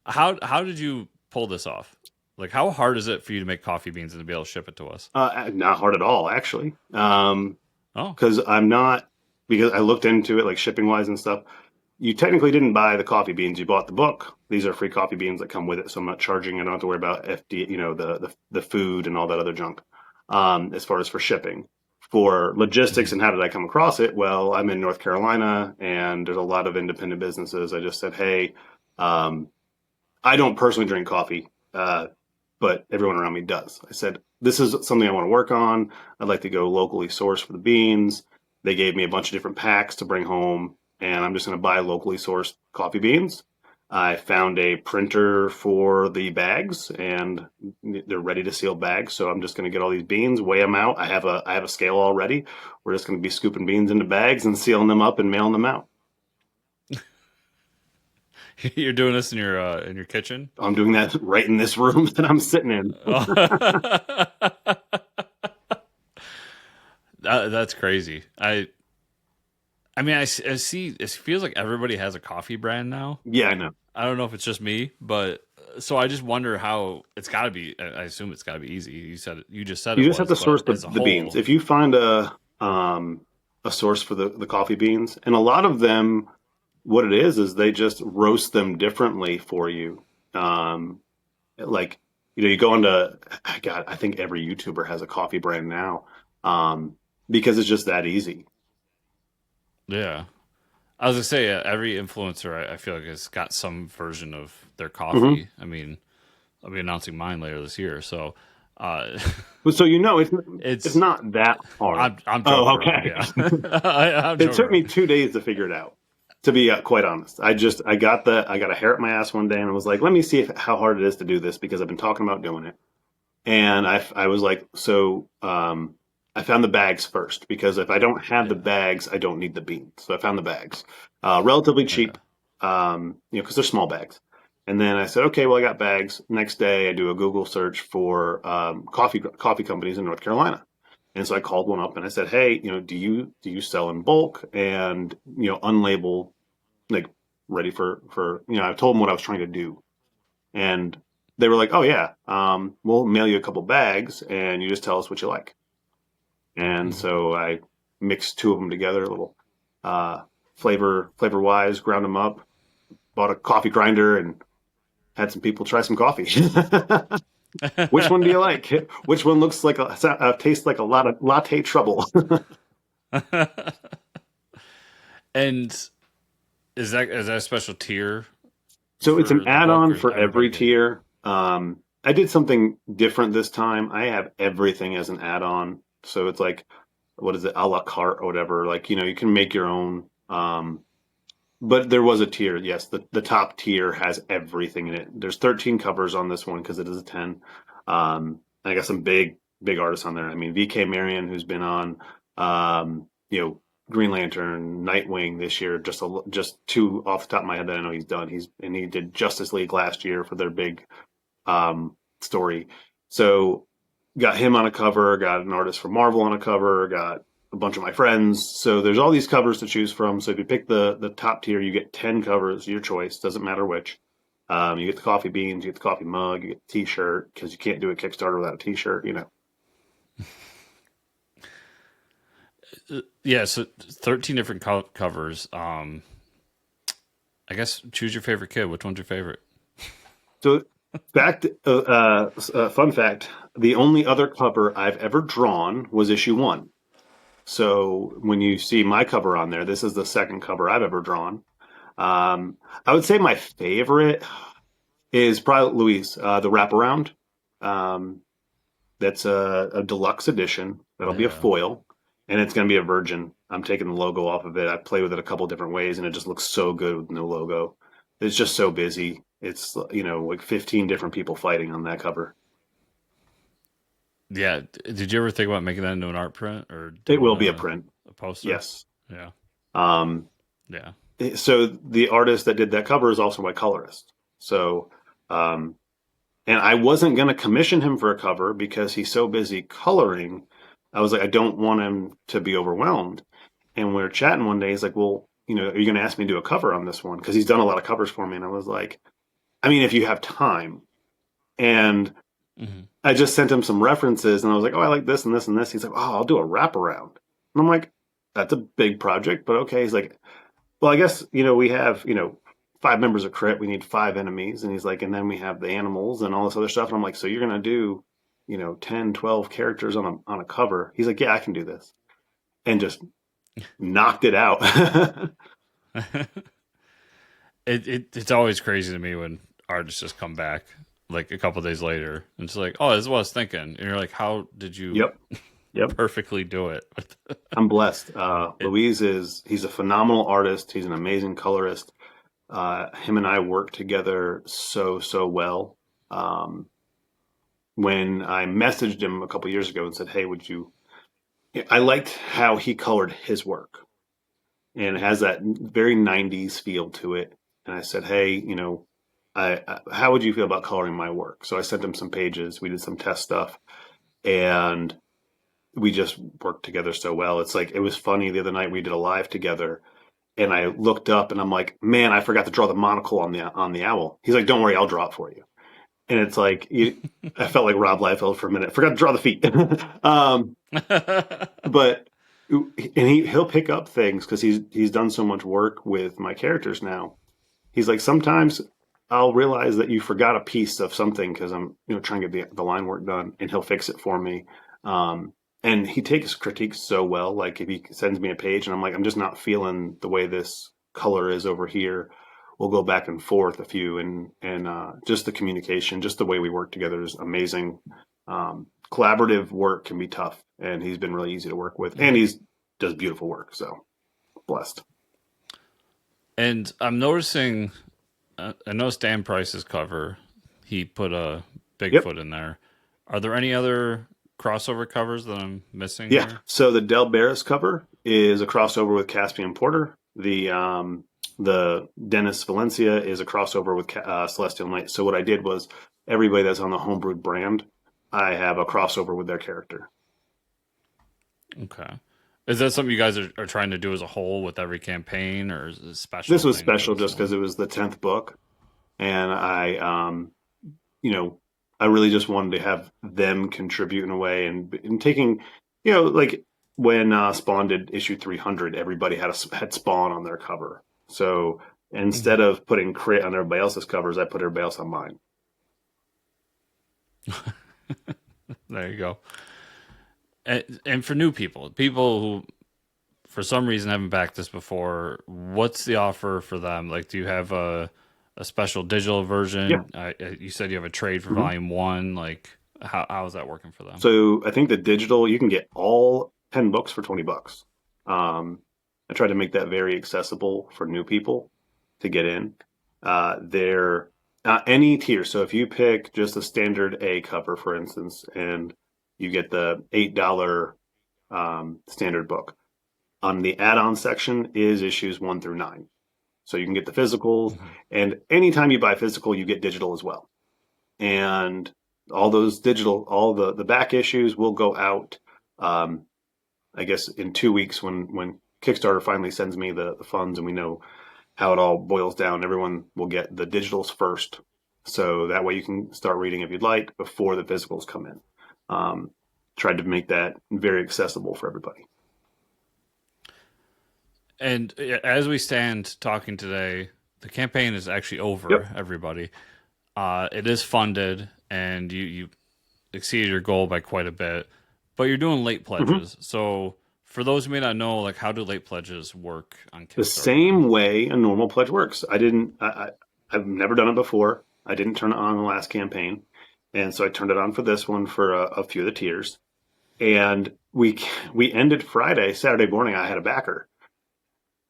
How did you pull this off? Like how hard is it for you to make coffee beans and to be able to ship it to us? Not hard at all, actually. Oh, Because I'm not, because I looked into it, like shipping wise and stuff. You technically didn't buy the coffee beans. You bought the book. These are free coffee beans that come with it. So I'm not charging. I don't have to worry about FD, the food and all that other junk. As far as for shipping. For logistics and how did I come across it? Well, I'm in North Carolina and there's a lot of independent businesses. I just said, hey, I don't personally drink coffee, but everyone around me does. I said, this is something I want to work on. I'd like to go locally source for the beans. They gave me a bunch of different packs to bring home, and I'm just going to buy locally sourced coffee beans. I found a printer for the bags, and they're ready to seal bags. So I'm just going to get all these beans, weigh them out. I have a scale already. We're just going to be scooping beans into bags and sealing them up and mailing them out. you're doing this in your kitchen? I'm doing that right in this room that I'm sitting in. That's crazy. I mean, I see. It feels like everybody has a coffee brand now. Yeah, I know. I don't know if it's just me, but so I just wonder how it's got to be. I assume it's got to be easy. You said it. You just said You it just have was, to source but as a the beans. whole, If you find a source for the coffee beans, and a lot of them, what it is they just roast them differently for you. Like you go into God, I think every YouTuber has a coffee brand now, because it's just that easy. yeah. I was gonna say every influencer I feel like has got some version of their Hmm. coffee. I mean, I'll be announcing mine later this year, so uh, So it's it's not that hard. I'm joking Oh, around. okay. Yeah, I'm It joking took me around. 2 days to figure it out. To be quite honest, I got a hair up my ass one day and I was like, let me see how hard it is to do this because I've been talking about doing it. And I was like, I found the bags first because if I don't have the Yeah. bags, I don't need the beans. So I found the bags, relatively Okay. cheap, because they're small bags. And then I said, okay, well, I got bags. Next day, I do a Google search for coffee companies in North Carolina. And so I called one up and I said, hey, do you sell in bulk and unlabeled, like ready for I told them what I was trying to do, and they were like, oh yeah, we'll mail you a couple bags and you just tell us what you like. And Mhm. so I mixed two of them together, a little uh, flavor wise, ground them up, bought a coffee grinder, and had some people try some coffee. Which one do you like? Which one looks like tastes like a lot of latte trouble? And is that a special tier So it's an for the bulk, add-on or is for every everybody get? tier. I did something different this time. I have everything as an add-on. So it's like, what is it, a la carte or whatever. Like, you can make your own. But there was a tier. Yes, the top tier has everything in it. There's 13 covers on this one because it is a 10. I got some big artists on there. I mean, VK Marion, who's been on, Green Lantern, Nightwing this year. Just two off the top of my head that I know he's done. He did Justice League last year for their big story. So got him on a cover. Got an artist from Marvel on a cover. Got a bunch of my friends. So there's all these covers to choose from. So if you pick the top tier, you get 10 covers, your choice. Doesn't matter which. You get the coffee beans, you get the coffee mug, you get the T-shirt because you can't do a Kickstarter without a T-shirt. Yeah, so 13 different covers. I guess choose your favorite kid. Which one's your favorite? So, fun fact: the only other cover I've ever drawn was issue one. So when you see my cover on there, this is the second cover I've ever drawn. I would say my favorite is probably Louise, the wraparound. Um, that's a deluxe edition. That'll be a Yeah. foil. and it's going to be a Virgin. I'm taking the logo off of it. I play with it a couple different ways, and it just looks so good with no logo. It's just so busy. It's, like 15 different people fighting on that cover. Yeah. Did you ever think about making that into an art print or It doing will be a print. a poster? Yes. Yeah. Um, Yeah. so the artist that did that cover is also my colorist. So, um, and I wasn't going to commission him for a cover because he's so busy coloring. I was like, I don't want him to be overwhelmed. And we were chatting one day. He's like, well, are you going to ask me to do a cover on this one? Because he's done a lot of covers for me. And I was like, I mean, if you have time. And Hmm. I just sent him some references and I was like, oh, I like this and this and this. He's like, oh, I'll do a wraparound. And I'm like, that's a big project, but okay. He's like, well, I guess, we have, 5 members of Crit. We need 5 enemies. And he's like, and then we have the animals and all this other stuff. And I'm like, so you're going to do, 10, 12 characters on a cover. He's like, yeah, I can do this. And just knocked it out. It's always crazy to me when artists just come back like a couple days later and it's like, oh, this is what I was thinking. And you're like, how did you Yep. Yep. perfectly do it? I'm blessed. Louise he's a phenomenal artist. He's an amazing colorist. Him and I work together so well. When I messaged him a couple years ago and said, hey, I liked how he colored his work, and it has that very 90s feel to it. And I said, hey, how would you feel about coloring my work? So I sent him some pages. We did some test stuff, and we just worked together so well. It's like, it was funny the other night we did a live together, and I looked up and I'm like, man, I forgot to draw the monocle on the owl. He's like, don't worry, I'll draw it for you. And it's like, I felt like Rob Liefeld for a minute. Forgot to draw the feet. But he'll pick up things because he's done so much work with my characters now. He's like, sometimes I'll realize that you forgot a piece of something because I'm trying to get the line work done, and he'll fix it for me. And he takes critiques so well. Like if he sends me a page and I'm like, I'm just not feeling the way this color is over here, we'll go back and forth a few, and just the communication, just the way we work together is amazing. Collaborative work can be tough, and he's been really easy to work with, and he's does beautiful work. So blessed. And I'm noticing, I noticed Dan Price's cover. He put a Bigfoot in there. Are there any other crossover covers that I'm missing? Yeah. Here? So the Del Barris cover is a crossover with Caspian Porter. The Dennis Valencia is a crossover with Celestial Knight. So what I did was everybody that's on the Homebrewed brand, I have a crossover with their character. Okay. Is that something you guys are trying to do as a whole with every campaign, or is it special? This was special just because it was the 10th book, and I really just wanted to have them contribute in a way, and taking, like when Spawn did issue 300, everybody had Spawn on their cover. So instead of putting Crit on everybody else's covers, I put everybody else on mine. There you go. And for new people who for some reason haven't backed this before, what's the offer for them? Like, do you have a special digital version? Yeah. You said you have a trade for volume 1. Like, how is that working for them? So I think the digital, you can get all 10 books for $20. I tried to make that very accessible for new people to get in. They're any tier. So if you pick just a standard A cover, for instance, and you get the $8 standard book, on the add-on section is issues 1 through 9. So you can get the physicals, and anytime you buy physical, you get digital as well. And all those digital, all the back issues will go out, I guess, in 2 weeks when Kickstarter finally sends me the funds and we know how it all boils down. Everyone will get the digitals first. So that way you can start reading if you'd like before the physicals come in. Tried to make that very accessible for everybody. And as we stand talking today, the campaign is actually over, everybody. It is funded, and you exceeded your goal by quite a bit, but you're doing late pledges. So for those who may not know, like, how do late pledges work on Kickstarter? The same way a normal pledge works. I've never done it before. I didn't turn it on the last campaign, and so I turned it on for this one for a few of the tiers. and we ended Friday. Saturday morning, I had a backer,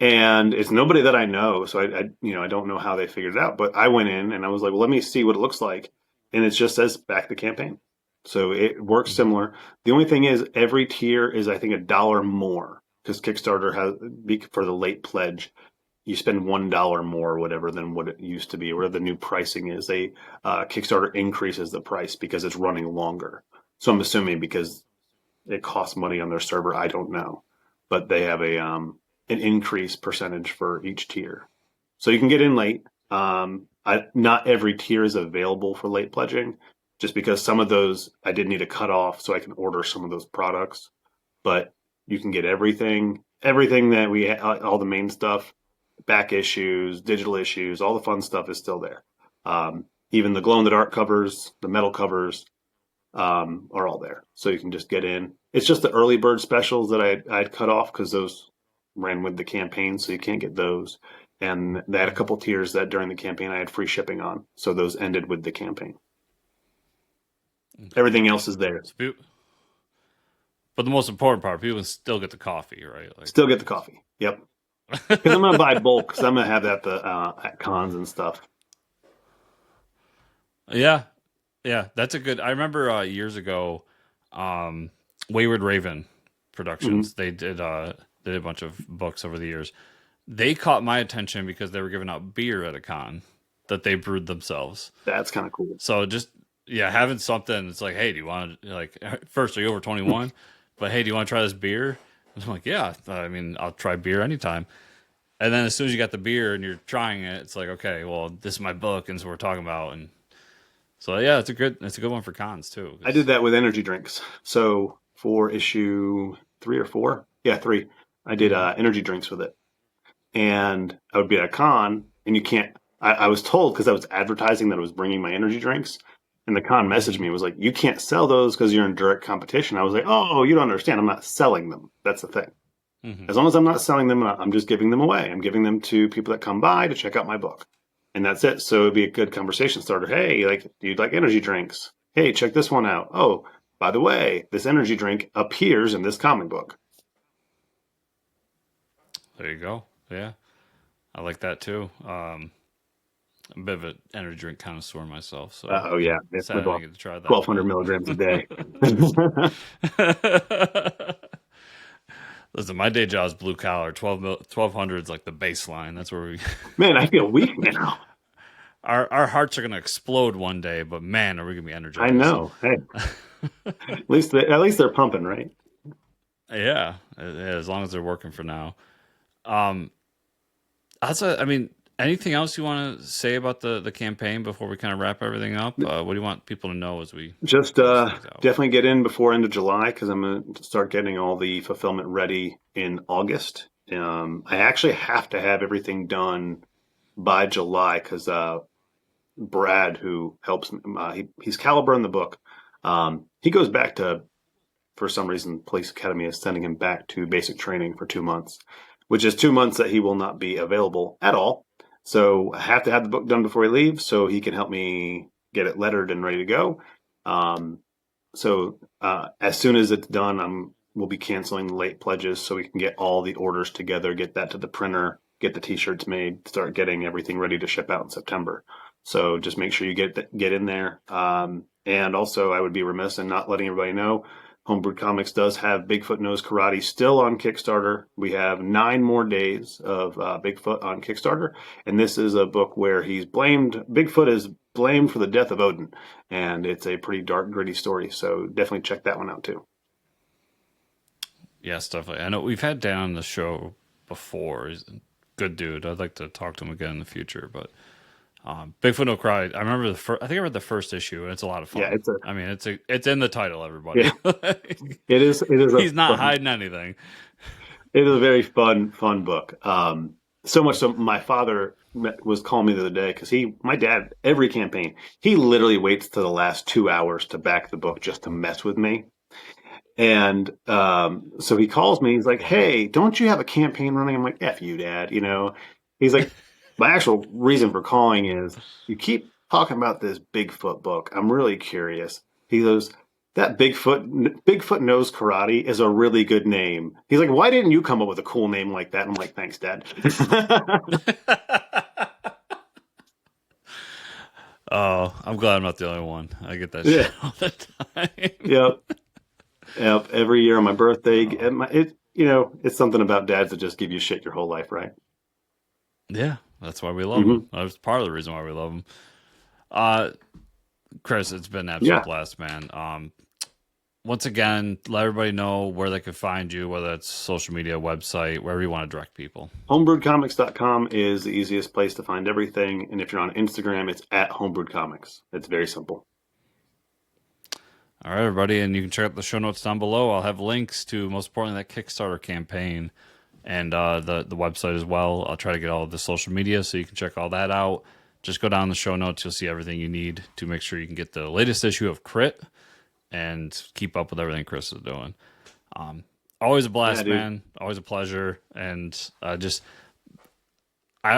and it's nobody that I know, so I don't know how they figured it out. But I went in and I was like, well, let me see what it looks like, and it just says back the campaign, so it works Mhm. similar. The only thing is every tier is I think $1 more because Kickstarter has for the late pledge. You spend $1 more or whatever than what it used to be, or the new pricing is. They Kickstarter increases the price because it's running longer. So I'm assuming because it costs money on their server. I don't know, but they have a an increase percentage for each tier, so you can get in late. Not every tier is available for late pledging, just because some of those I did need a cutoff so I can order some of those products. But you can get everything that all the main stuff, back issues, digital issues, all the fun stuff is still there. Even the glow in the dark covers, the metal covers, are all there. So you can just get in. It's just the early bird specials that I'd cut off because those ran with the campaign, so you can't get those. And they had a couple tiers that during the campaign I had free shipping on, so those ended with the campaign. Okay. Everything else is there. But the most important part, people can still get the coffee, right? Like, Still get the coffee. Yep. Because I'm gonna buy bulk, because I'm gonna have that at cons and stuff. yeah, yeah, that's a good. I remember years ago, um, Wayward Raven Mm-hmm. Productions. They did a bunch of books over the years. They caught my attention because they were giving out beer at a con that they brewed themselves. That's kind of cool. So just yeah, having something. It's like, hey, do you want to like first are you over 21? But hey, do you want to try this beer? And I'm like, yeah. I mean, I'll try beer anytime. And then as soon as you got the beer and you're trying it, it's like, okay, well, this is my book, and this is what we're talking about. And so yeah, it's a good one for cons too. I did 'Cause- that with energy drinks. So for issue 3 or 4, yeah, 3, I did Mhm. energy drinks with it. And I would be at a con, and you can't. I was told because I was advertising that I was bringing my energy drinks, and the con messaged Mhm. me, was like, "You can't sell those because you're in direct competition." I was like, "Oh, you don't understand. I'm not selling them. That's the thing. Mhm. As long as I'm not selling them, I'm just giving them away. I'm giving them to people that come by to check out my book, and that's it. So it'd be a good conversation starter. Hey, like, do you like energy drinks? Hey, check this one out. Oh, by the way, this energy drink appears in this comic book." There you go. Yeah, I like that too. I'm a bit of an energy drink connoisseur myself, so Oh yeah, it's sad I about didn't get to try that. 1,200 milligrams a day. But listen, my day job is blue collar. 1200 is like the baseline. That's where we Man, I feel weak now. our hearts are gonna explode one day. But man, are we gonna be I energized? know. Hey, at least they're pumping, right? Yeah, as long as they're working for now. Um, I mean, anything else you want to say about the campaign before we kind of wrap everything up? What do you want people to know as we Just close things out? definitely get in before end of July because I'm going to start getting all the fulfillment ready in August. I actually have to have everything done by July because Brad, who helps, he's Caliber in the book. He goes back to, for some reason, Police Academy is sending him back to basic training for 2 months, which is 2 months that he will not be available at all. So I have to have the book done before he leaves so he can help me get it lettered and ready to go. Um, so as soon as it's done, we'll be canceling the late pledges so we can get all the orders together, get that to the printer, get the t-shirts made, start getting everything ready to ship out in September. So just make sure you get in there. And also, I would be remiss in not letting everybody know Homebrew Comics does have Bigfoot Knows Karate still on Kickstarter. We have 9 more days of Bigfoot on Kickstarter, and this is a book where Bigfoot is blamed for the death of Odin, and it's a pretty dark, gritty story. So definitely check that one out too. Yes, definitely. I know we've had Dan on the show before. He's a good dude. I'd like to talk to him again in the future. But Bigfoot No Cry. I remember I think I read the first issue, and it's a lot of Yeah, fun. I mean, it's in the title. yeah, Everybody, it is. It is a he's not fun. hiding anything. It is a very fun book. So much so, my father was calling me the other day because my dad, every campaign, he literally waits to the last 2 hours to back the book just to mess with me. And so he calls me. He's like, "Hey, don't you have a campaign running?" I'm like, "F you, Dad." He's like, "My actual reason for calling is you keep talking about this Bigfoot book. I'm really curious." He goes, that Bigfoot knows karate is a really good name. He's like, why didn't you come up with a cool name like that? And I'm like, thanks, Dad. Oh, I'm glad I'm not the only one. I get that Yeah. shit all the time. Yep. Yep. Every year on my birthday, it's something about dads that just give you shit your whole life, right? Yeah, that's why we love them. That's part of the reason why we love them. Chris, it's been an absolute blast, man. Once again, let everybody know where they can find you, whether it's social media, website, wherever you want to direct people. Homebrewedcomics.com is the easiest place to find everything. And if you're on Instagram, it's at Homebrewed Comics. It's very simple. All right, everybody. And you can check out the show notes down below. I'll have links to, most importantly, that Kickstarter campaign and the website as well. I'll try to get all of the social media so you can check all that out. Just go down the show notes. You'll see everything you need to make sure you can get the latest issue of Crit and keep up with everything Chris is doing. Always a blast, man. Always a pleasure. And I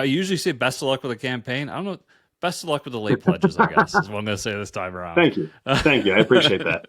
usually say best of luck with the campaign. I don't know. Best of luck with the late pledges, I guess, is what I'm going to say this time around. Thank you. I appreciate that.